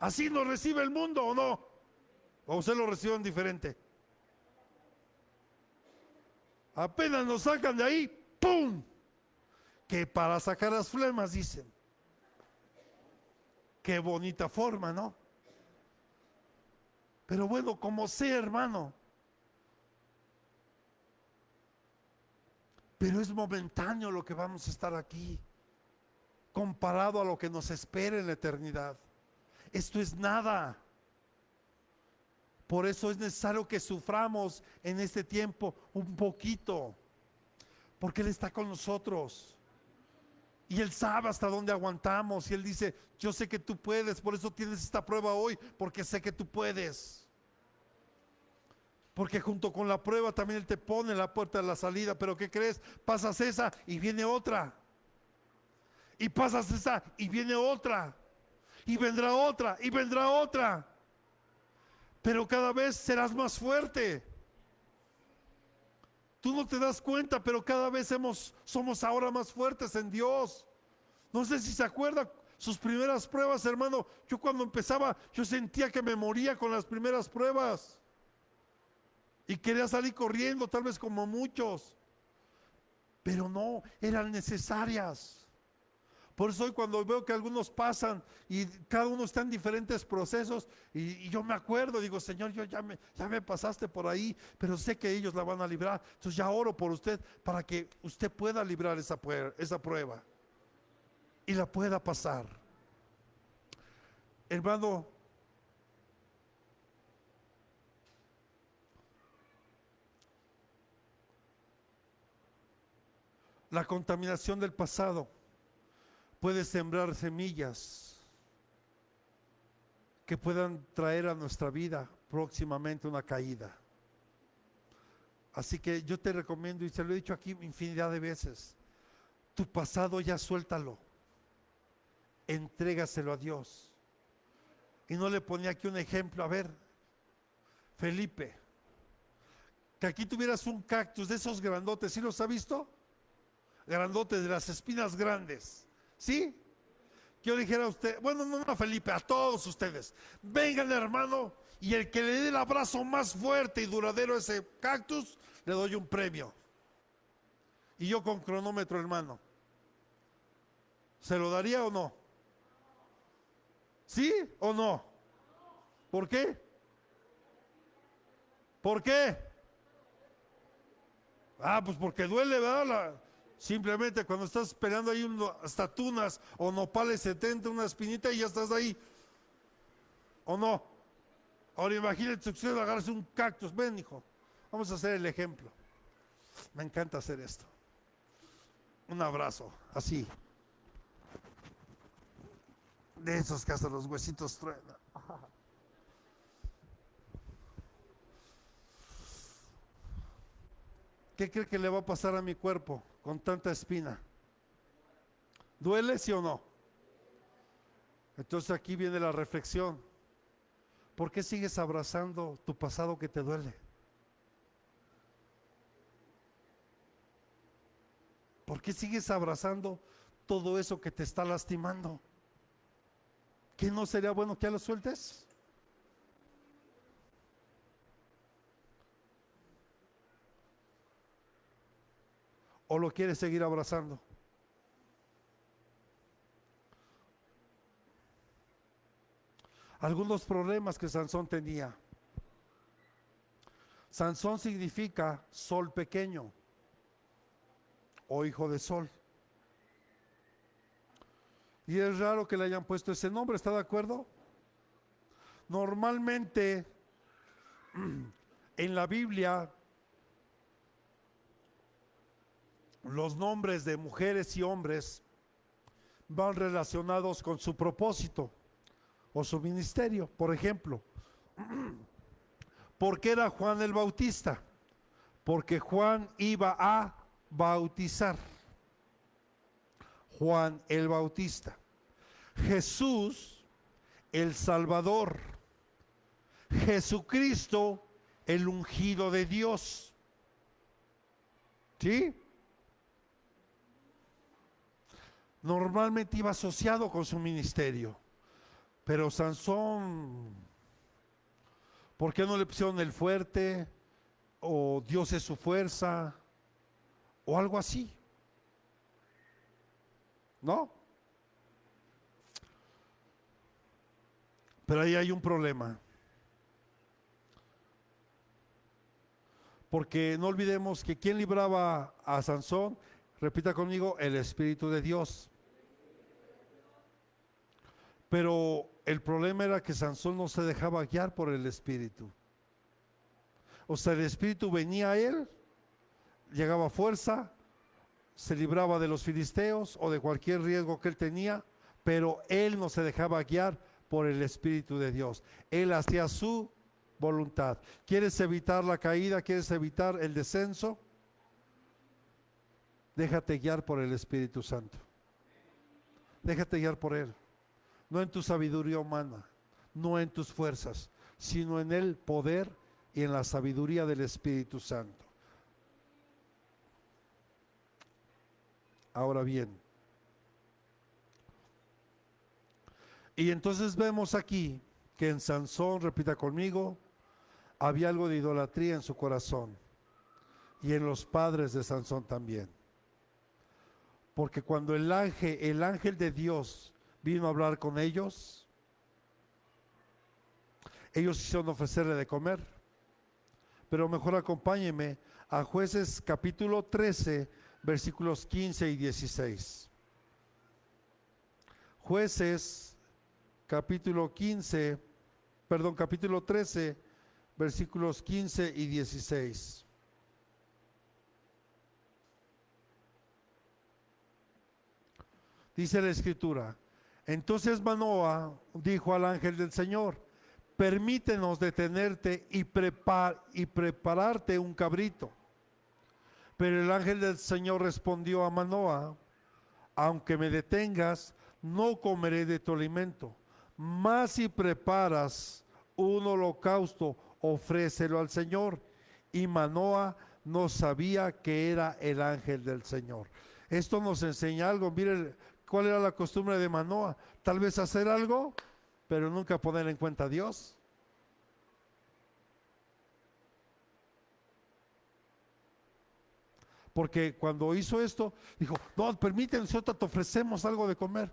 ¿Así nos recibe el mundo o no? ¿O usted lo reciben diferente? Apenas nos sacan de ahí, ¡pum! Que para sacar las flemas, dicen. Qué bonita forma, ¿no? Pero bueno, como sea, hermano. Pero es momentáneo lo que vamos a estar aquí, comparado a lo que nos espera en la eternidad. Esto es nada. Por eso es necesario que suframos en este tiempo un poquito, porque Él está con nosotros y Él sabe hasta dónde aguantamos, y Él dice: yo sé que tú puedes. Por eso tienes esta prueba hoy, porque sé que tú puedes. Porque junto con la prueba también Él te pone la puerta de la salida. Pero ¿qué crees? Pasas esa y viene otra, y pasas esa y viene otra, y vendrá otra, y vendrá otra. Pero cada vez serás más fuerte. Tú no te das cuenta, pero cada vez somos ahora más fuertes en Dios. No sé si se acuerda sus primeras pruebas, hermano. Yo cuando empezaba, yo sentía que me moría con las primeras pruebas. Y quería salir corriendo, tal vez como muchos. Pero no, eran necesarias. Por eso hoy, cuando veo que algunos pasan y cada uno está en diferentes procesos, y yo me acuerdo, digo: Señor, yo ya me pasaste por ahí, pero sé que ellos la van a librar. Entonces ya oro por usted para que usted pueda librar esa prueba y la pueda pasar. Hermano, la contaminación del pasado puede sembrar semillas que puedan traer a nuestra vida próximamente una caída. Así que yo te recomiendo, y se lo he dicho aquí infinidad de veces: tu pasado ya suéltalo, entrégaselo a Dios. Y no le ponía aquí un ejemplo, a ver, Felipe, que aquí tuvieras un cactus de esos grandotes. ¿Sí los ha visto? Grandotes, de las espinas grandes. ¿Sí? Que yo dijera a usted, bueno, no a Felipe, a todos ustedes: vengan, hermano, y el que le dé el abrazo más fuerte y duradero a ese cactus, le doy un premio. Y yo con cronómetro, hermano, ¿se lo daría o no? ¿Sí o no? ¿Por qué? ¿Por qué? Pues porque duele, ¿verdad? Simplemente cuando estás esperando ahí hasta tunas o nopales 70, una espinita, y ya estás ahí. ¿O no? Ahora imagínate si usted agarra un cactus. Ven, hijo, vamos a hacer el ejemplo. Me encanta hacer esto. Un abrazo, así. De esos que hasta los huesitos truenan. ¿Qué cree que le va a pasar a mi cuerpo con tanta espina? ¿Duele, sí o no? Entonces aquí viene la reflexión: ¿por qué sigues abrazando tu pasado que te duele? ¿Por qué sigues abrazando todo eso que te está lastimando? ¿Qué no sería bueno que ya lo sueltes? ¿O lo quieres seguir abrazando? algunos problemas que Sansón tenía. Sansón significa sol pequeño o hijo de sol. Y es raro que le hayan puesto ese nombre, ¿está de acuerdo? Normalmente en la Biblia los nombres de mujeres y hombres van relacionados con su propósito o su ministerio. Por ejemplo, ¿por qué era Juan el Bautista? Porque Juan iba a bautizar. Juan el Bautista. Jesús el Salvador. Jesucristo el ungido de Dios. ¿Sí? Normalmente iba asociado con su ministerio. Pero Sansón, ¿por qué no le pusieron el fuerte? O Dios es su fuerza, o algo así. ¿No? Pero ahí hay un problema. Porque no olvidemos que ¿quién libraba a Sansón? Repita conmigo, el Espíritu de Dios. Pero el problema era que Sansón no se dejaba guiar por el Espíritu. O sea, el Espíritu venía a él, llegaba fuerza, se libraba de los filisteos o de cualquier riesgo que él tenía, pero él no se dejaba guiar por el Espíritu de Dios. Él hacía su voluntad. ¿Quieres evitar la caída? ¿Quieres evitar el descenso? Déjate guiar por el Espíritu Santo. Déjate guiar por Él. No en tu sabiduría humana, no en tus fuerzas, sino en el poder y en la sabiduría del Espíritu Santo. Ahora bien, y entonces vemos aquí que en Sansón, repita conmigo, había algo de idolatría en su corazón y en los padres de Sansón también. Porque cuando el ángel de Dios vino a hablar con ellos hicieron ofrecerle de comer. Pero mejor acompáñenme a Jueces capítulo 13, versículos 15 y 16. Jueces capítulo 13, versículos 15 y 16. Dice la Escritura: entonces Manoah dijo al ángel del Señor: permítenos detenerte y prepararte un cabrito. Pero el ángel del Señor respondió a Manoah: aunque me detengas, no comeré de tu alimento, mas si preparas un holocausto, ofrécelo al Señor. Y Manoah no sabía que era el ángel del Señor. Esto nos enseña algo. Miren cuál era la costumbre de Manoah: tal vez hacer algo, pero nunca poner en cuenta a Dios. Porque cuando hizo esto, dijo: no, permítenos, nosotros te ofrecemos algo de comer.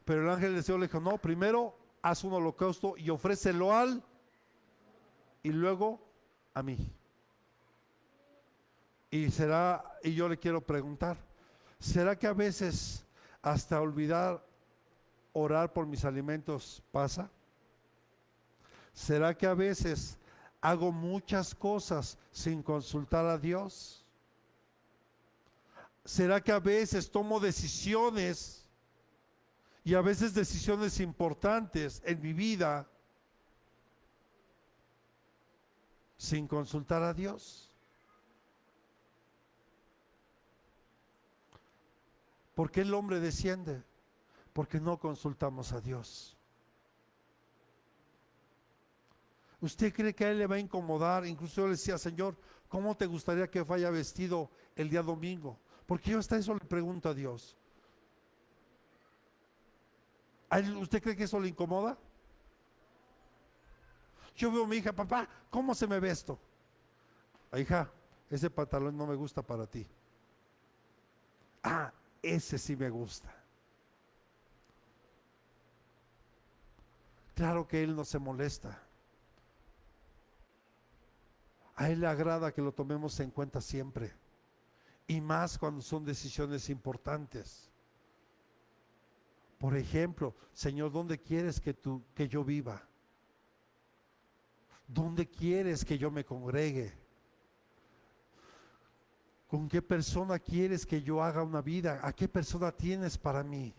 Pero el ángel del Señor le dijo: no, primero haz un holocausto y ofrécelo y luego a mí. Y yo le quiero preguntar: ¿será que a veces hasta olvidar orar por mis alimentos pasa? ¿Será que a veces hago muchas cosas sin consultar a Dios? ¿Será que a veces tomo decisiones, y a veces decisiones importantes en mi vida, sin consultar a Dios? ¿Por qué el hombre desciende? Porque no consultamos a Dios. ¿Usted cree que a él le va a incomodar? Incluso yo le decía: Señor, ¿cómo te gustaría que vaya vestido el día domingo? Porque yo hasta eso le pregunto a Dios. ¿Usted cree que eso le incomoda? Yo veo a mi hija: papá, ¿cómo se me ve esto? Hija, ese pantalón no me gusta para ti. Ese sí me gusta. Claro que Él no se molesta. A Él le agrada que lo tomemos en cuenta siempre. Y más cuando son decisiones importantes. Por ejemplo, Señor, ¿dónde quieres que yo viva? ¿Dónde quieres que yo me congregue? ¿Con qué persona quieres que yo haga una vida? ¿A qué persona tienes para mí?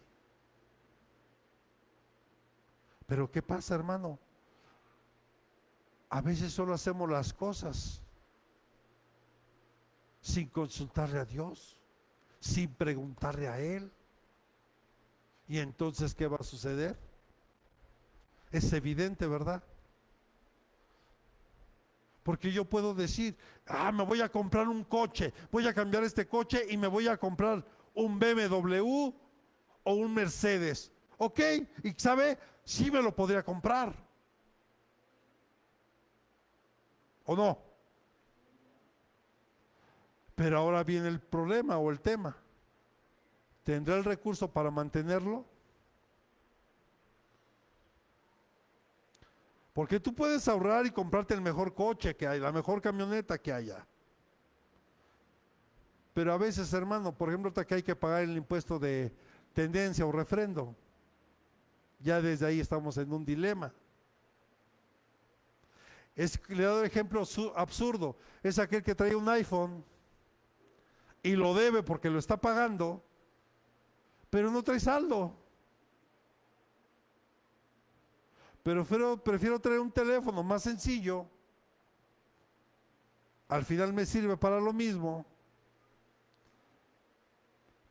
Pero ¿qué pasa, hermano? A veces solo hacemos las cosas sin consultarle a Dios, sin preguntarle a Él. ¿Y entonces qué va a suceder? Es evidente, ¿verdad? Porque yo puedo decir, me voy a comprar un coche, voy a cambiar este coche y me voy a comprar un BMW o un Mercedes. Ok, y ¿sabe? Sí me lo podría comprar. ¿O no? Pero ahora viene el problema o el tema. ¿Tendrá el recurso para mantenerlo? Porque tú puedes ahorrar y comprarte el mejor coche que hay, la mejor camioneta que haya. Pero a veces, hermano, por ejemplo, hasta que hay que pagar el impuesto de tendencia o refrendo, ya desde ahí estamos en un dilema. Le he dado ejemplo absurdo. Es aquel que trae un iPhone y lo debe porque lo está pagando, pero no trae saldo. Pero prefiero traer un teléfono más sencillo. Al final me sirve para lo mismo,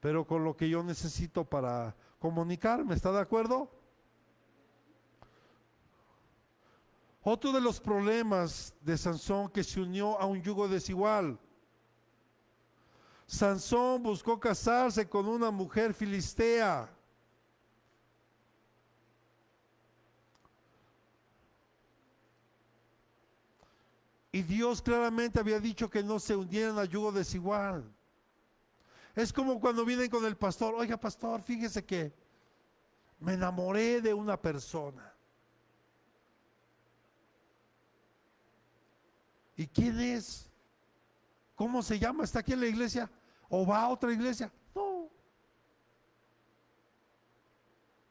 pero con lo que yo necesito para comunicarme. ¿Está de acuerdo? Otro de los problemas de Sansón, que se unió a un yugo desigual. Sansón buscó casarse con una mujer filistea. Y Dios claramente había dicho que no se unieran a yugo desigual. Es como cuando vienen con el pastor: oiga, pastor, fíjese que me enamoré de una persona. ¿Y quién es? ¿Cómo se llama? ¿Está aquí en la iglesia? ¿O va a otra iglesia? No.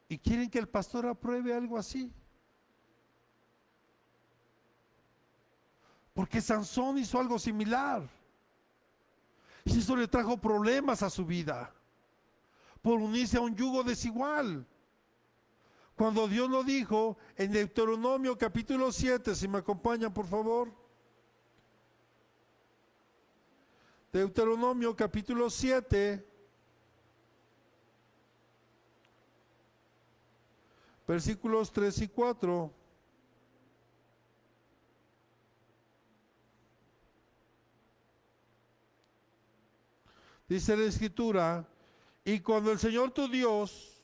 ¿Y quieren que el pastor apruebe algo así? Porque Sansón hizo algo similar. Y eso le trajo problemas a su vida, por unirse a un yugo desigual. Cuando Dios lo dijo en Deuteronomio capítulo 7, si me acompañan por favor. Deuteronomio capítulo 7, versículos 3 y 4. Dice la Escritura: y cuando el Señor tu Dios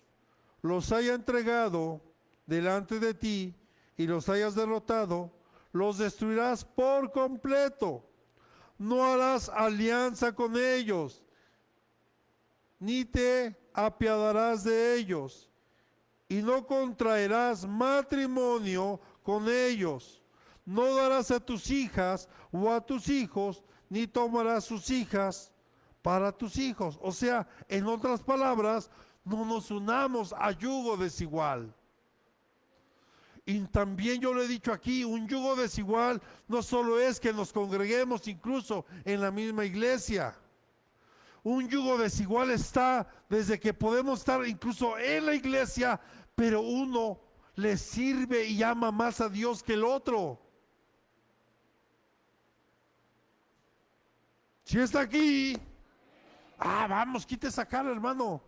los haya entregado delante de ti y los hayas derrotado, los destruirás por completo. No harás alianza con ellos, ni te apiadarás de ellos, y no contraerás matrimonio con ellos. No darás a tus hijas o a tus hijos, ni tomarás sus hijas para tus hijos. O sea, en otras palabras, no nos unamos a yugo desigual. Y también yo lo he dicho aquí, un yugo desigual no solo es que nos congreguemos incluso en la misma iglesia. Un yugo desigual está desde que podemos estar incluso en la iglesia, pero uno le sirve y ama más a Dios que el otro. Si está aquí, vamos, quite esa cara, hermano.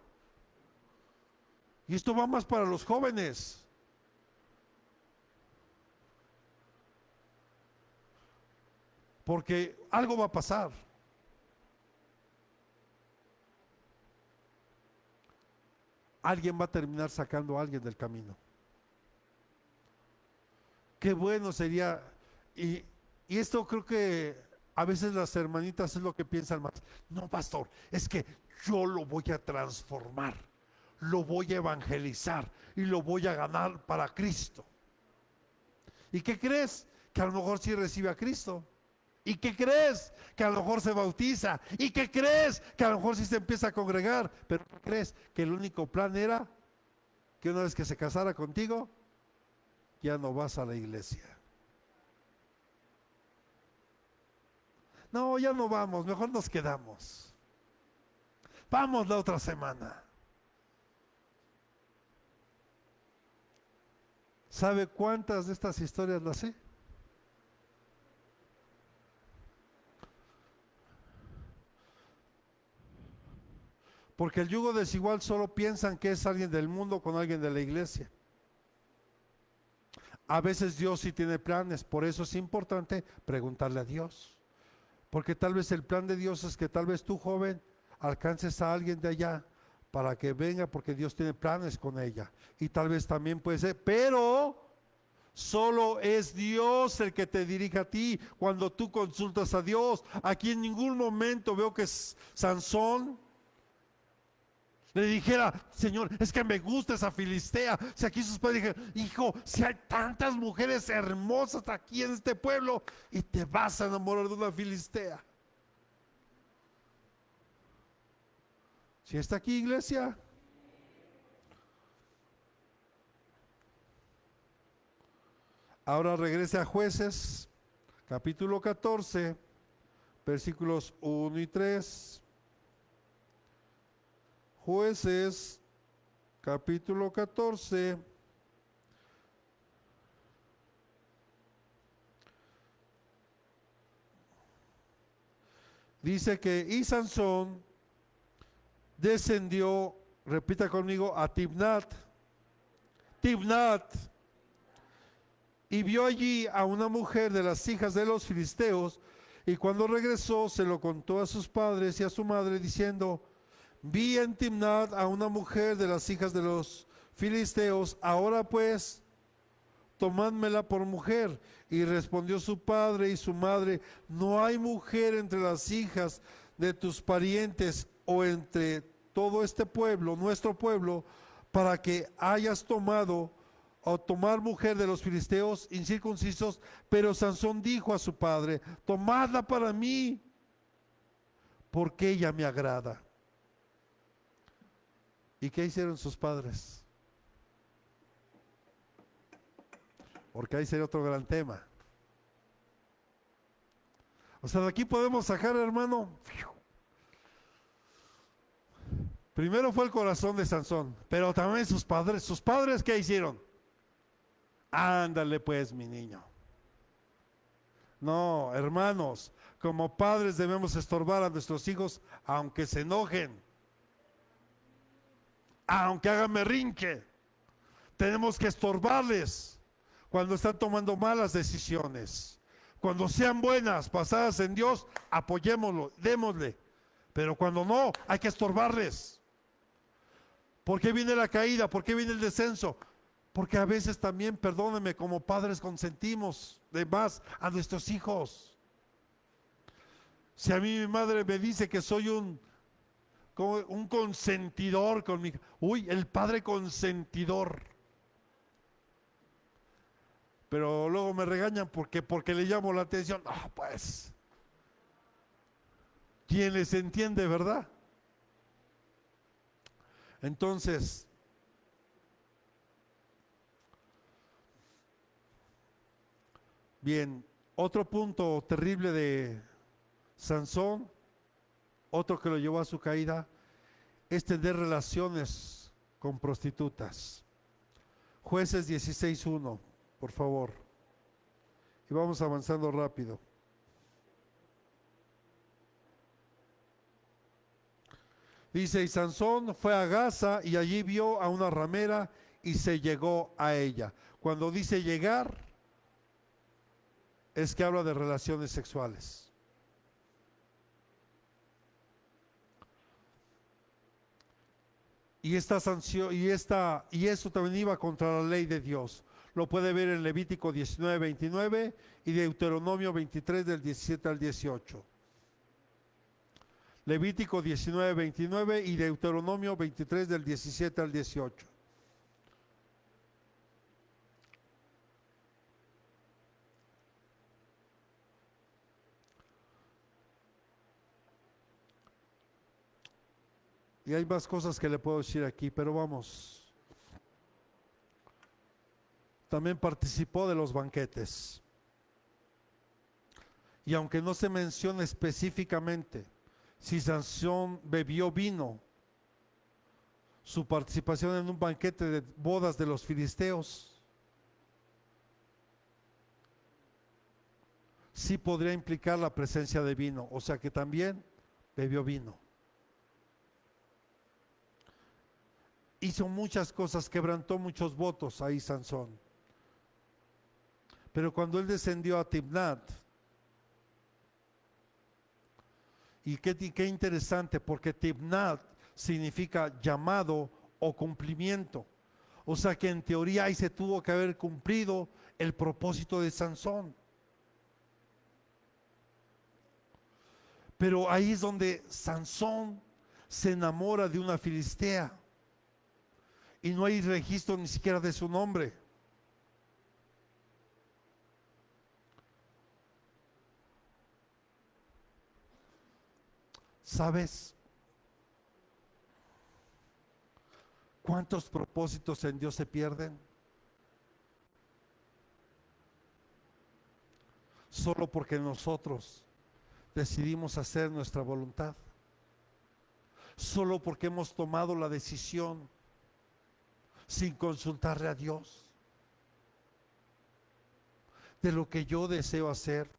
Y esto va más para los jóvenes. Porque algo va a pasar. Alguien va a terminar sacando a alguien del camino. Qué bueno sería, y esto creo que a veces las hermanitas es lo que piensan más. No, pastor, es que yo lo voy a transformar, lo voy a evangelizar y lo voy a ganar para Cristo. ¿Y qué crees? Que a lo mejor sí recibe a Cristo. ¿Y qué crees? Que a lo mejor se bautiza. ¿Y qué crees? Que a lo mejor sí se empieza a congregar. Pero ¿qué crees? Que el único plan era que una vez que se casara contigo, ya no vas a la iglesia. No, ya no vamos, mejor nos quedamos. Vamos la otra semana. ¿Sabe cuántas de estas historias las sé? Porque el yugo desigual solo piensan que es alguien del mundo con alguien de la iglesia. A veces Dios sí tiene planes, por eso es importante preguntarle a Dios. Porque tal vez el plan de Dios es que tal vez tú, joven, alcances a alguien de allá para que venga, porque Dios tiene planes con ella. Y tal vez también puede ser, pero solo es Dios el que te dirige a ti cuando tú consultas a Dios. Aquí en ningún momento veo que Sansón le dijera, Señor, es que me gusta esa filistea. Si aquí sus padres dijeron, hijo, si hay tantas mujeres hermosas aquí en este pueblo y te vas a enamorar de una filistea. Si está aquí, iglesia. Ahora regrese a Jueces, capítulo 14, versículos 1 y 3. Jueces, capítulo 14, dice que y Sansón descendió, repita conmigo, a Timnat, y vio allí a una mujer de las hijas de los filisteos, y cuando regresó se lo contó a sus padres y a su madre, diciendo, vi en Timnat a una mujer de las hijas de los filisteos, ahora pues, tomádmela por mujer. Y respondió su padre y su madre, no hay mujer entre las hijas de tus parientes o entre todo este pueblo, nuestro pueblo, para que hayas tomado o tomar mujer de los filisteos incircuncisos. Pero Sansón dijo a su padre, tomadla para mí, porque ella me agrada. ¿Y qué hicieron sus padres? Porque ahí sería otro gran tema. O sea, de aquí podemos sacar, hermano. Primero fue el corazón de Sansón, pero también sus padres. ¿Sus padres qué hicieron? Ándale pues, mi niño. No, hermanos, como padres debemos estorbar a nuestros hijos aunque se enojen, aunque hagan berrinche. Tenemos que estorbarles cuando están tomando malas decisiones. Cuando sean buenas, basadas en Dios, apoyémoslo, démosle. Pero cuando no, hay que estorbarles. ¿Por qué viene la caída? ¿Por qué viene el descenso? Porque a veces también, perdónenme, como padres consentimos de más a nuestros hijos. Si a mí mi madre me dice que soy un consentidor con mi hija, uy, el padre consentidor. Pero luego me regañan porque le llamo la atención. Ah, pues, ¿quién les entiende, verdad? Entonces, bien, otro punto terrible de Sansón, otro que lo llevó a su caída, es tener relaciones con prostitutas. Jueces 16:1, por favor. Y vamos avanzando rápido. Dice, y Sansón fue a Gaza y allí vio a una ramera y se llegó a ella. Cuando dice llegar, es que habla de relaciones sexuales. Y esta sanción, y esto también iba contra la ley de Dios. Lo puede ver en Levítico 19:29 y Deuteronomio 23 del 17 al 18. Levítico 19:29 y Deuteronomio 23 del 17 al 18. Y hay más cosas que le puedo decir aquí, pero vamos. También participó de los banquetes. Y aunque no se menciona específicamente si Sansón bebió vino, su participación en un banquete de bodas de los filisteos sí podría implicar la presencia de vino, o sea que también bebió vino. Hizo muchas cosas, quebrantó muchos votos ahí Sansón. Pero cuando él descendió a Timnat, y qué interesante, porque Timnat significa llamado o cumplimiento. O sea que en teoría ahí se tuvo que haber cumplido el propósito de Sansón. Pero ahí es donde Sansón se enamora de una filistea y no hay registro ni siquiera de su nombre. ¿Sabes cuántos propósitos en Dios se pierden? Solo porque nosotros decidimos hacer nuestra voluntad. Solo porque hemos tomado la decisión sin consultarle a Dios de lo que yo deseo hacer.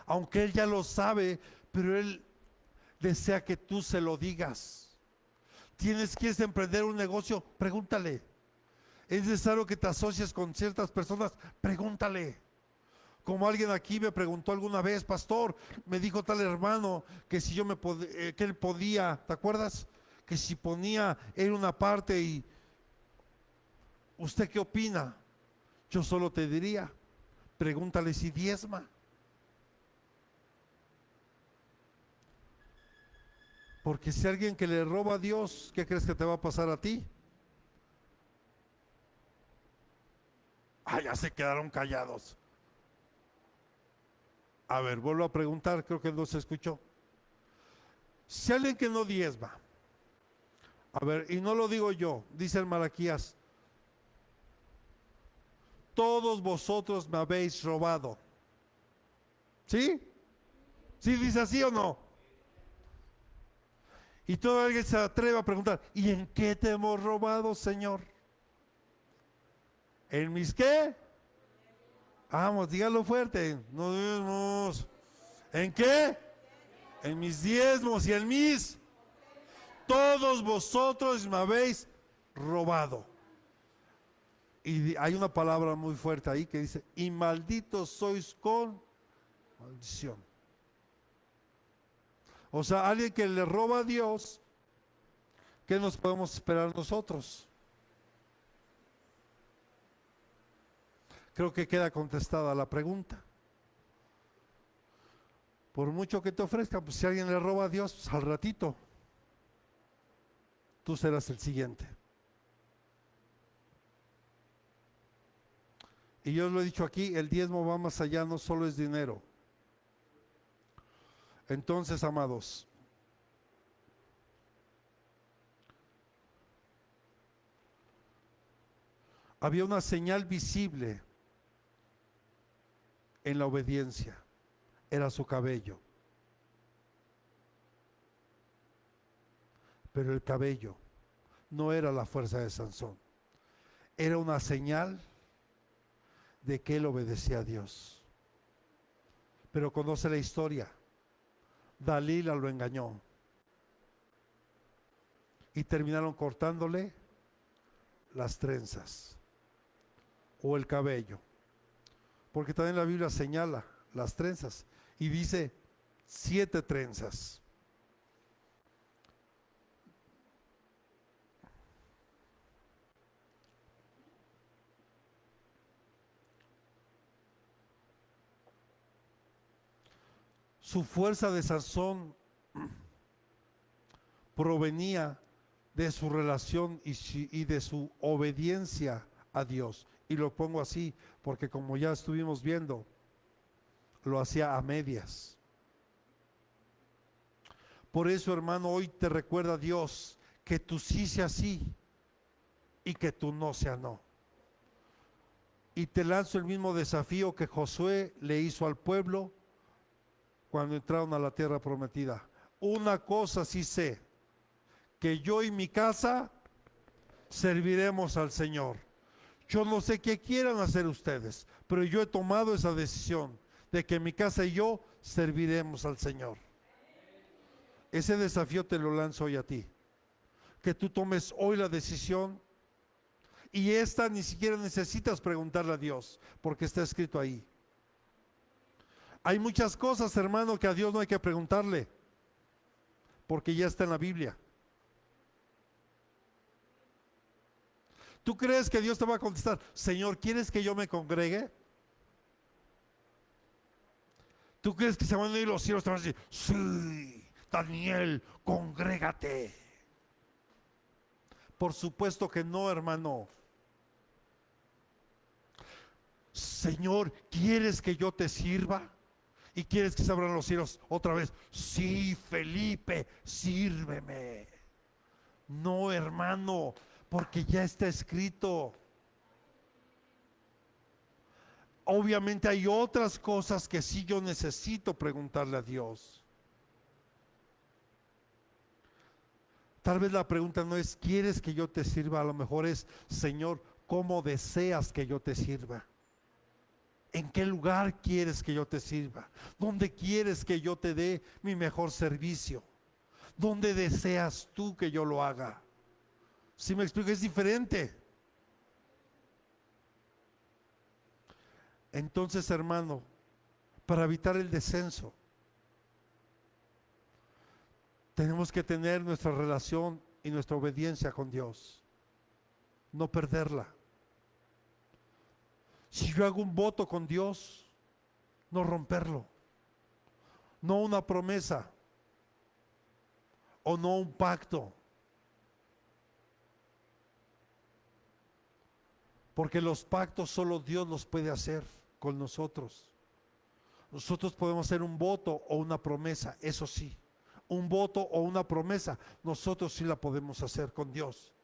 Aunque Él ya lo sabe, pero Él desea que tú se lo digas. ¿Quieres emprender un negocio? Pregúntale. ¿Es necesario que te asocies con ciertas personas? Pregúntale. Como alguien aquí me preguntó alguna vez, pastor, me dijo tal hermano que si yo que él podía, ¿te acuerdas? Que si ponía él una parte y ¿usted qué opina? Yo solo te diría, pregúntale si diezma. Porque si alguien que le roba a Dios, ¿qué crees que te va a pasar a ti? Ya se quedaron callados. A ver, vuelvo a preguntar, creo que no se escuchó. Si alguien que no diezma, a ver, y no lo digo yo, dice el Malaquías, todos vosotros me habéis robado. ¿Sí? ¿Sí dice así o no? Y todo alguien se atreve a preguntar, ¿y en qué te hemos robado, Señor? ¿En mis qué? Vamos, dígalo fuerte. No diezmos. ¿En qué? En mis diezmos y en mis. Todos vosotros me habéis robado. Y hay una palabra muy fuerte ahí que dice, y malditos sois con maldición. O sea, alguien que le roba a Dios, ¿qué nos podemos esperar nosotros? Creo que queda contestada la pregunta. Por mucho que te ofrezcan, pues si alguien le roba a Dios, pues al ratito tú serás el siguiente. Y yo lo he dicho aquí, el diezmo va más allá, no solo es dinero. Entonces, amados, había una señal visible en la obediencia, era su cabello. Pero el cabello no era la fuerza de Sansón, era una señal de que él obedecía a Dios. Pero conoce la historia, Dalila lo engañó y terminaron cortándole las trenzas o el cabello, porque también la Biblia señala las trenzas y dice 7 trenzas. Su fuerza de Sansón provenía de su relación y de su obediencia a Dios. Y lo pongo así porque, como ya estuvimos viendo, lo hacía a medias. Por eso, hermano, hoy te recuerda Dios que tu sí sea sí y que tu no sea no. Y te lanzo el mismo desafío que Josué le hizo al pueblo cuando entraron a la tierra prometida. Una cosa sí sé, que yo y mi casa serviremos al Señor. Yo no sé qué quieran hacer ustedes, pero yo he tomado esa decisión de que mi casa y yo serviremos al Señor. Ese desafío te lo lanzo hoy a ti, que tú tomes hoy la decisión, y esta ni siquiera necesitas preguntarle a Dios, porque está escrito ahí. Hay muchas cosas, hermano, que a Dios no hay que preguntarle, porque ya está en la Biblia. ¿Tú crees que Dios te va a contestar, Señor, ¿quieres que yo me congregue? ¿Tú crees que se van a ir los cielos? Te van a decir, sí, Daniel, congrégate. Por supuesto que no, hermano. Señor, ¿quieres que yo te sirva? ¿Y quieres que se abran los cielos otra vez? Sí, Felipe, sírveme. No, hermano, porque ya está escrito. Obviamente hay otras cosas que sí yo necesito preguntarle a Dios. Tal vez la pregunta no es, ¿quieres que yo te sirva? A lo mejor es, Señor, ¿cómo deseas que yo te sirva? ¿En qué lugar quieres que yo te sirva? ¿Dónde quieres que yo te dé mi mejor servicio? ¿Dónde deseas tú que yo lo haga? Si me explico, es diferente. Entonces, hermano, para evitar el descenso, tenemos que tener nuestra relación y nuestra obediencia con Dios, no perderla. Si yo hago un voto con Dios, no romperlo, no una promesa o no un pacto, porque los pactos solo Dios los puede hacer con nosotros. Nosotros podemos hacer un voto o una promesa, eso sí, un voto o una promesa, nosotros sí la podemos hacer con Dios.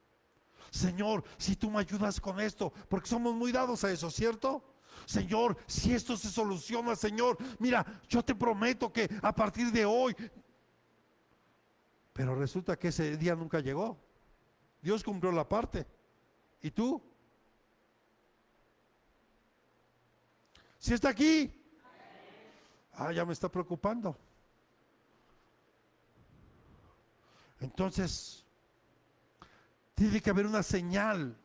Señor, si tú me ayudas con esto, porque somos muy dados a eso, ¿cierto? Señor, si esto se soluciona, Señor, mira, yo te prometo que a partir de hoy. Pero resulta que ese día nunca llegó. Dios cumplió la parte. ¿Y tú? ¿Sí está aquí? Ya me está preocupando. Entonces, tiene que haber una señal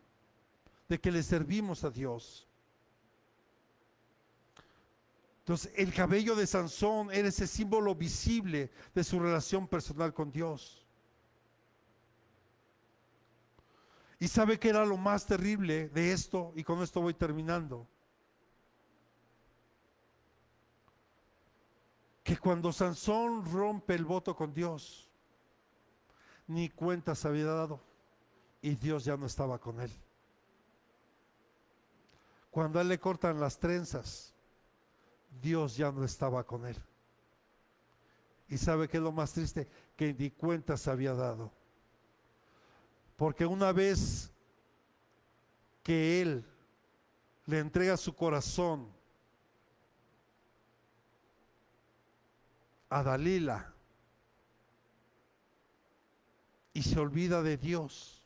de que le servimos a Dios. Entonces, el cabello de Sansón era ese símbolo visible de su relación personal con Dios. ¿Y sabe qué era lo más terrible de esto? Y con esto voy terminando. Que cuando Sansón rompe el voto con Dios, ni cuenta se había dado y Dios ya no estaba con él. Cuando a él le cortan las trenzas, Dios ya no estaba con él. ¿Y sabe qué es lo más triste? Que ni cuenta se había dado. Porque una vez que él le entrega su corazón a Dalila y se olvida de Dios,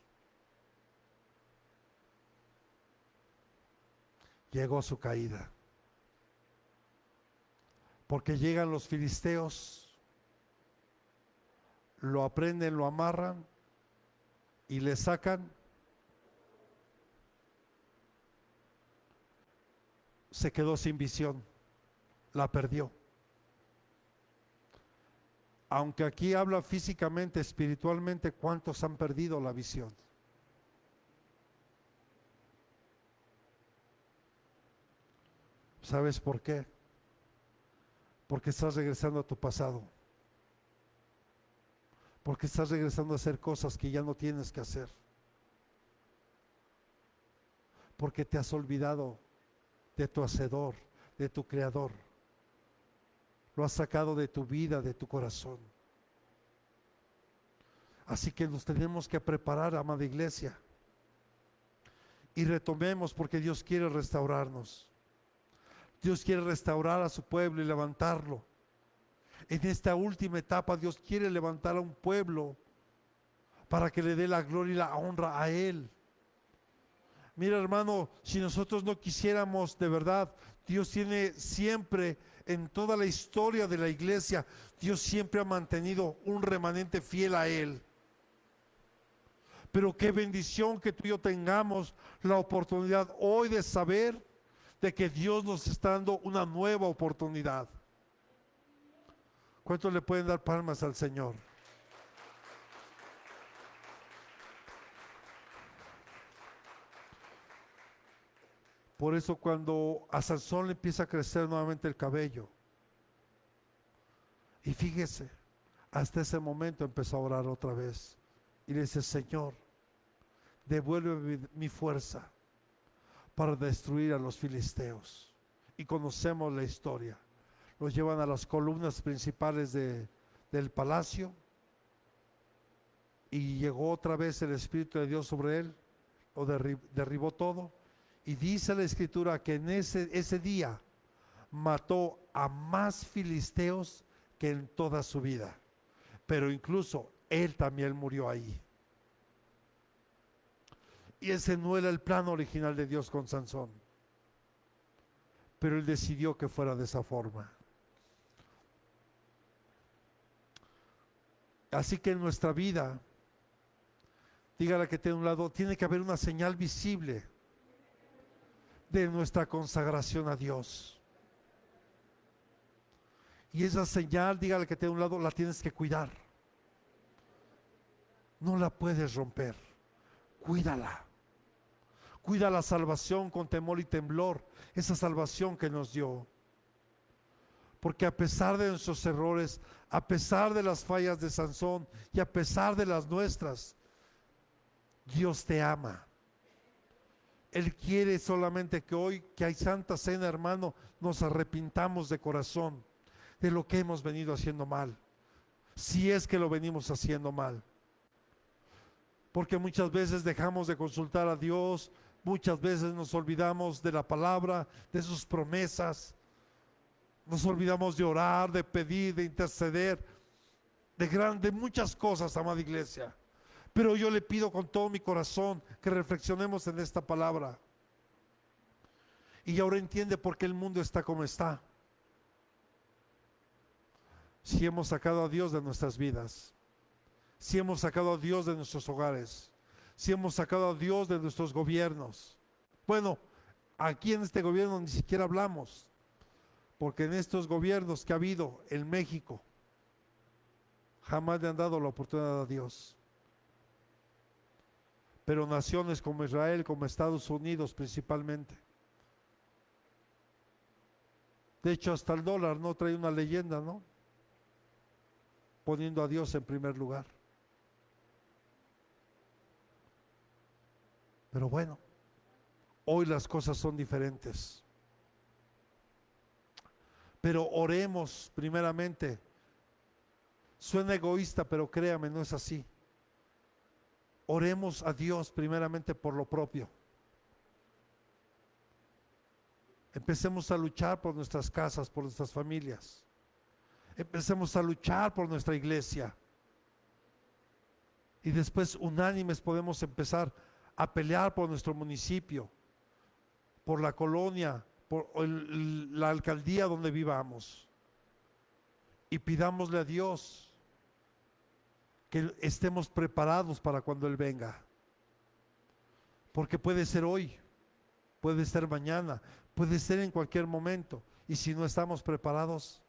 llegó su caída. Porque llegan los filisteos, lo aprenden, lo amarran y le sacan. Se quedó sin visión, la perdió. Aunque aquí habla físicamente, espiritualmente, ¿cuántos han perdido la visión? ¿Sabes por qué? Porque estás regresando a tu pasado. Porque estás regresando a hacer cosas que ya no tienes que hacer. Porque te has olvidado de tu hacedor, de tu creador. Lo has sacado de tu vida, de tu corazón. Así que nos tenemos que preparar, amada iglesia, y retomemos, porque Dios quiere restaurarnos. Dios quiere restaurar a su pueblo y levantarlo. En esta última etapa Dios quiere levantar a un pueblo para que le dé la gloria y la honra a Él. Mira, hermano, si nosotros no quisiéramos, de verdad, Dios tiene siempre, en toda la historia de la iglesia, Dios siempre ha mantenido un remanente fiel a Él. Pero qué bendición que tú y yo tengamos la oportunidad hoy de saber de que Dios nos está dando una nueva oportunidad. ¿Cuántos le pueden dar palmas al Señor? Por eso cuando a Sansón le empieza a crecer nuevamente el cabello, y fíjese, hasta ese momento empezó a orar otra vez y le dice: Señor, devuelve mi fuerza para destruir a los filisteos. Y conocemos la historia. Los llevan a las columnas principales del palacio, y llegó otra vez el Espíritu de Dios sobre él, lo derribó todo. Y dice la Escritura que en ese día mató a más filisteos que en toda su vida. Pero incluso él también murió ahí. Y ese no era el plan original de Dios con Sansón. Pero él decidió que fuera de esa forma. Así que en nuestra vida, dígale que tiene un lado, tiene que haber una señal visible de nuestra consagración a Dios. Y esa señal, dígale que tiene un lado, la tienes que cuidar. No la puedes romper. Cuídala. Cuida la salvación con temor y temblor, esa salvación que nos dio. Porque a pesar de nuestros errores, a pesar de las fallas de Sansón y a pesar de las nuestras, Dios te ama. Él quiere solamente que hoy, que hay Santa Cena, hermano, nos arrepintamos de corazón de lo que hemos venido haciendo mal, si es que lo venimos haciendo mal. Porque muchas veces dejamos de consultar a Dios, muchas veces nos olvidamos de la palabra, de sus promesas, nos olvidamos de orar, de pedir, de interceder, de muchas cosas, amada iglesia. Pero yo le pido con todo mi corazón que reflexionemos en esta palabra. Y ahora entiende por qué el mundo está como está. Si hemos sacado a Dios de nuestras vidas, si hemos sacado a Dios de nuestros hogares, si hemos sacado a Dios de nuestros gobiernos. Bueno, aquí en este gobierno ni siquiera hablamos, porque en estos gobiernos que ha habido en México, jamás le han dado la oportunidad a Dios. Pero naciones como Israel, como Estados Unidos principalmente. De hecho, hasta el dólar no trae una leyenda, ¿no? Poniendo a Dios en primer lugar. Pero bueno, hoy las cosas son diferentes. Pero oremos primeramente. Suena egoísta, pero créame, no es así. Oremos a Dios primeramente por lo propio. Empecemos a luchar por nuestras casas, por nuestras familias. Empecemos a luchar por nuestra iglesia. Y después, unánimes, podemos empezar a pelear por nuestro municipio, por la colonia, por la alcaldía donde vivamos. Y pidámosle a Dios que estemos preparados para cuando Él venga. Porque puede ser hoy, puede ser mañana, puede ser en cualquier momento. Y si no estamos preparados,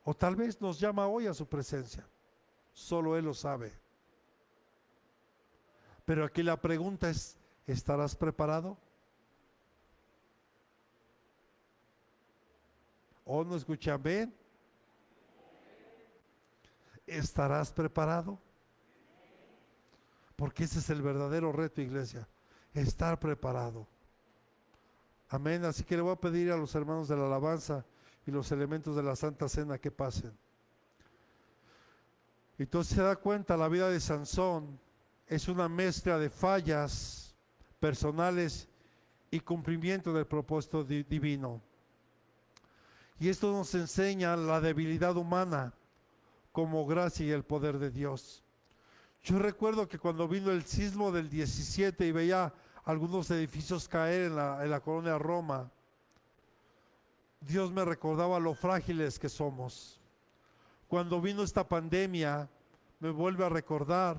o tal vez nos llama hoy a su presencia, solo Él lo sabe. Pero aquí la pregunta es: ¿estarás preparado? ¿O no escucha amén? ¿Estarás preparado? Porque ese es el verdadero reto, iglesia, estar preparado. Amén. Así que le voy a pedir a los hermanos de la alabanza y los elementos de la Santa Cena que pasen. Entonces se da cuenta, la vida de Sansón es una mezcla de fallas personales y cumplimiento del propósito divino. Y esto nos enseña la debilidad humana como gracia y el poder de Dios. Yo recuerdo que cuando vino el sismo del 17 y veía algunos edificios caer en la colonia Roma, Dios me recordaba lo frágiles que somos. Cuando vino esta pandemia, me vuelve a recordar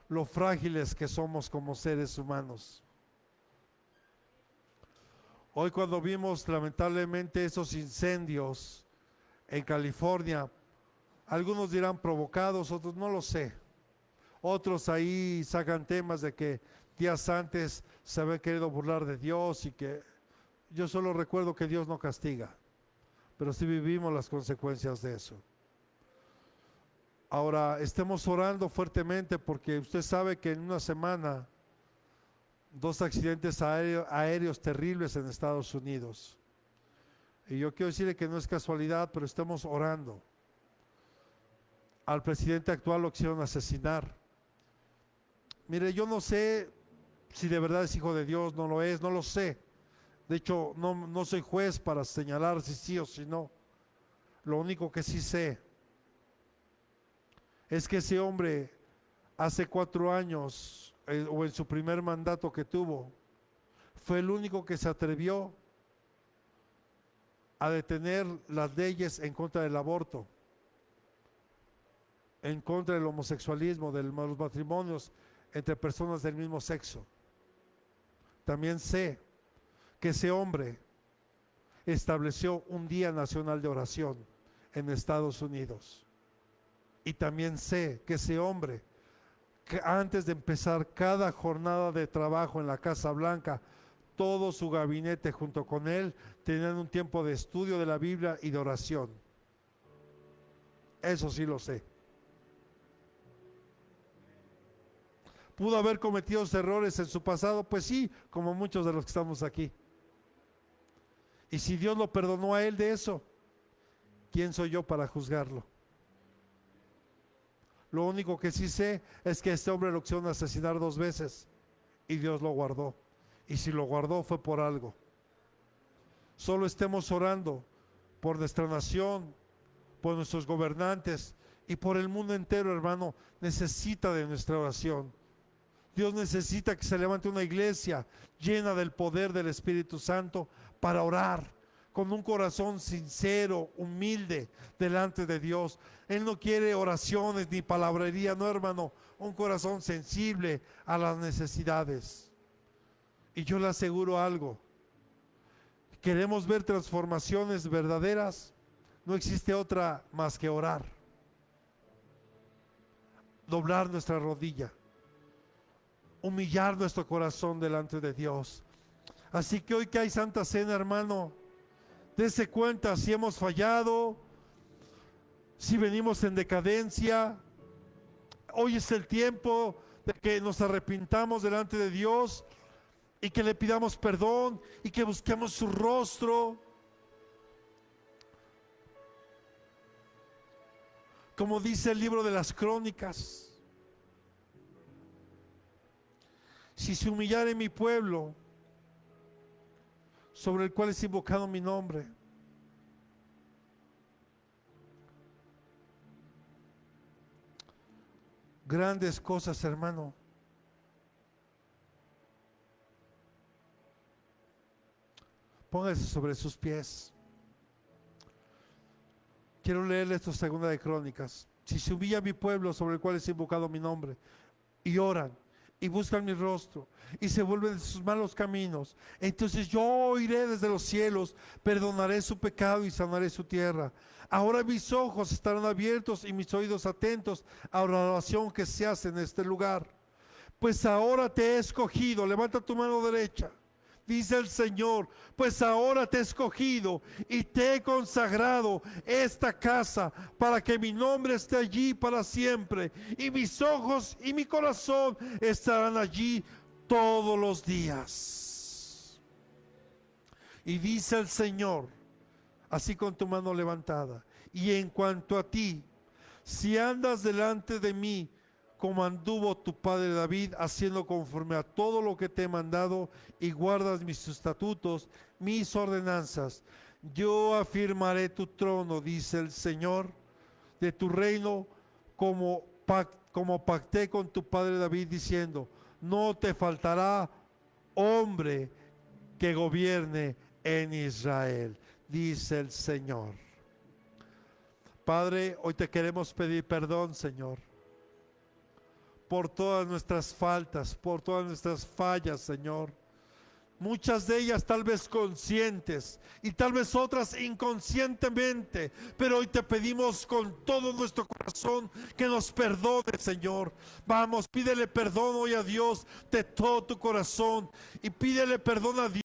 lo frágiles que somos como seres humanos. Hoy cuando vimos lamentablemente esos incendios en California, algunos dirán provocados, otros no lo sé. Otros ahí sacan temas de que días antes se habían querido burlar de Dios y que yo solo recuerdo que Dios no castiga, pero sí vivimos las consecuencias de eso. Ahora, estemos orando fuertemente porque usted sabe que en una semana 2 accidentes aéreos terribles en Estados Unidos. Y yo quiero decirle que no es casualidad, pero estamos orando. Al presidente actual lo quisieron asesinar. Mire, yo no sé si de verdad es hijo de Dios, no lo es, no lo sé. De hecho, no soy juez para señalar si sí o si no. Lo único que sí sé es que ese hombre hace 4 años, o en su primer mandato que tuvo, fue el único que se atrevió a detener las leyes en contra del aborto, en contra del homosexualismo, de los matrimonios entre personas del mismo sexo. También sé que ese hombre estableció un día nacional de oración en Estados Unidos. Y también sé que ese hombre, que antes de empezar cada jornada de trabajo en la Casa Blanca, todo su gabinete junto con él tenían un tiempo de estudio de la Biblia y de oración. Eso sí lo sé. ¿Pudo haber cometido errores en su pasado? Pues sí, como muchos de los que estamos aquí. Y si Dios lo perdonó a él de eso, ¿quién soy yo para juzgarlo? Lo único que sí sé es que este hombre lo quisieron asesinar 2 veces y Dios lo guardó. Y si lo guardó fue por algo. Solo estemos orando por nuestra nación, por nuestros gobernantes y por el mundo entero, hermano. Necesita de nuestra oración. Dios necesita que se levante una iglesia llena del poder del Espíritu Santo para orar con un corazón sincero, humilde delante de Dios. Él no quiere oraciones ni palabrería, no, hermano, un corazón sensible a las necesidades. Y yo le aseguro algo: queremos ver transformaciones verdaderas, no existe otra más que orar, doblar nuestra rodilla, humillar nuestro corazón delante de Dios. Así que hoy que hay Santa Cena, hermano, dése cuenta si hemos fallado, si venimos en decadencia. Hoy es el tiempo de que nos arrepintamos delante de Dios y que le pidamos perdón y que busquemos su rostro. Como dice el libro de las Crónicas: si se humillare mi pueblo, sobre el cual es invocado mi nombre, grandes cosas, hermano. Póngase sobre sus pies. Quiero leerle esto, 2 de Crónicas. Si se humilla mi pueblo, sobre el cual es invocado mi nombre, y oran y buscan mi rostro y se vuelven de sus malos caminos, entonces yo oiré desde los cielos, perdonaré su pecado y sanaré su tierra. Ahora mis ojos estarán abiertos y mis oídos atentos a la oración que se hace en este lugar. Pues ahora te he escogido, levanta tu mano derecha, dice el Señor, pues ahora te he escogido y te he consagrado esta casa para que mi nombre esté allí para siempre, y mis ojos y mi corazón estarán allí todos los días. Y dice el Señor, así con tu mano levantada: y en cuanto a ti, si andas delante de mí, como anduvo tu padre David, haciendo conforme a todo lo que te he mandado, y guardas mis estatutos, mis ordenanzas, yo afirmaré tu trono, dice el Señor, de tu reino, como pacté con tu padre David, diciendo, no te faltará hombre que gobierne en Israel, dice el Señor. Padre, hoy te queremos pedir perdón, Señor, por todas nuestras faltas, por todas nuestras fallas, Señor. Muchas de ellas tal vez conscientes y tal vez otras inconscientemente, pero hoy te pedimos con todo nuestro corazón que nos perdone, Señor. Vamos, pídele perdón hoy a Dios de todo tu corazón y pídele perdón a Dios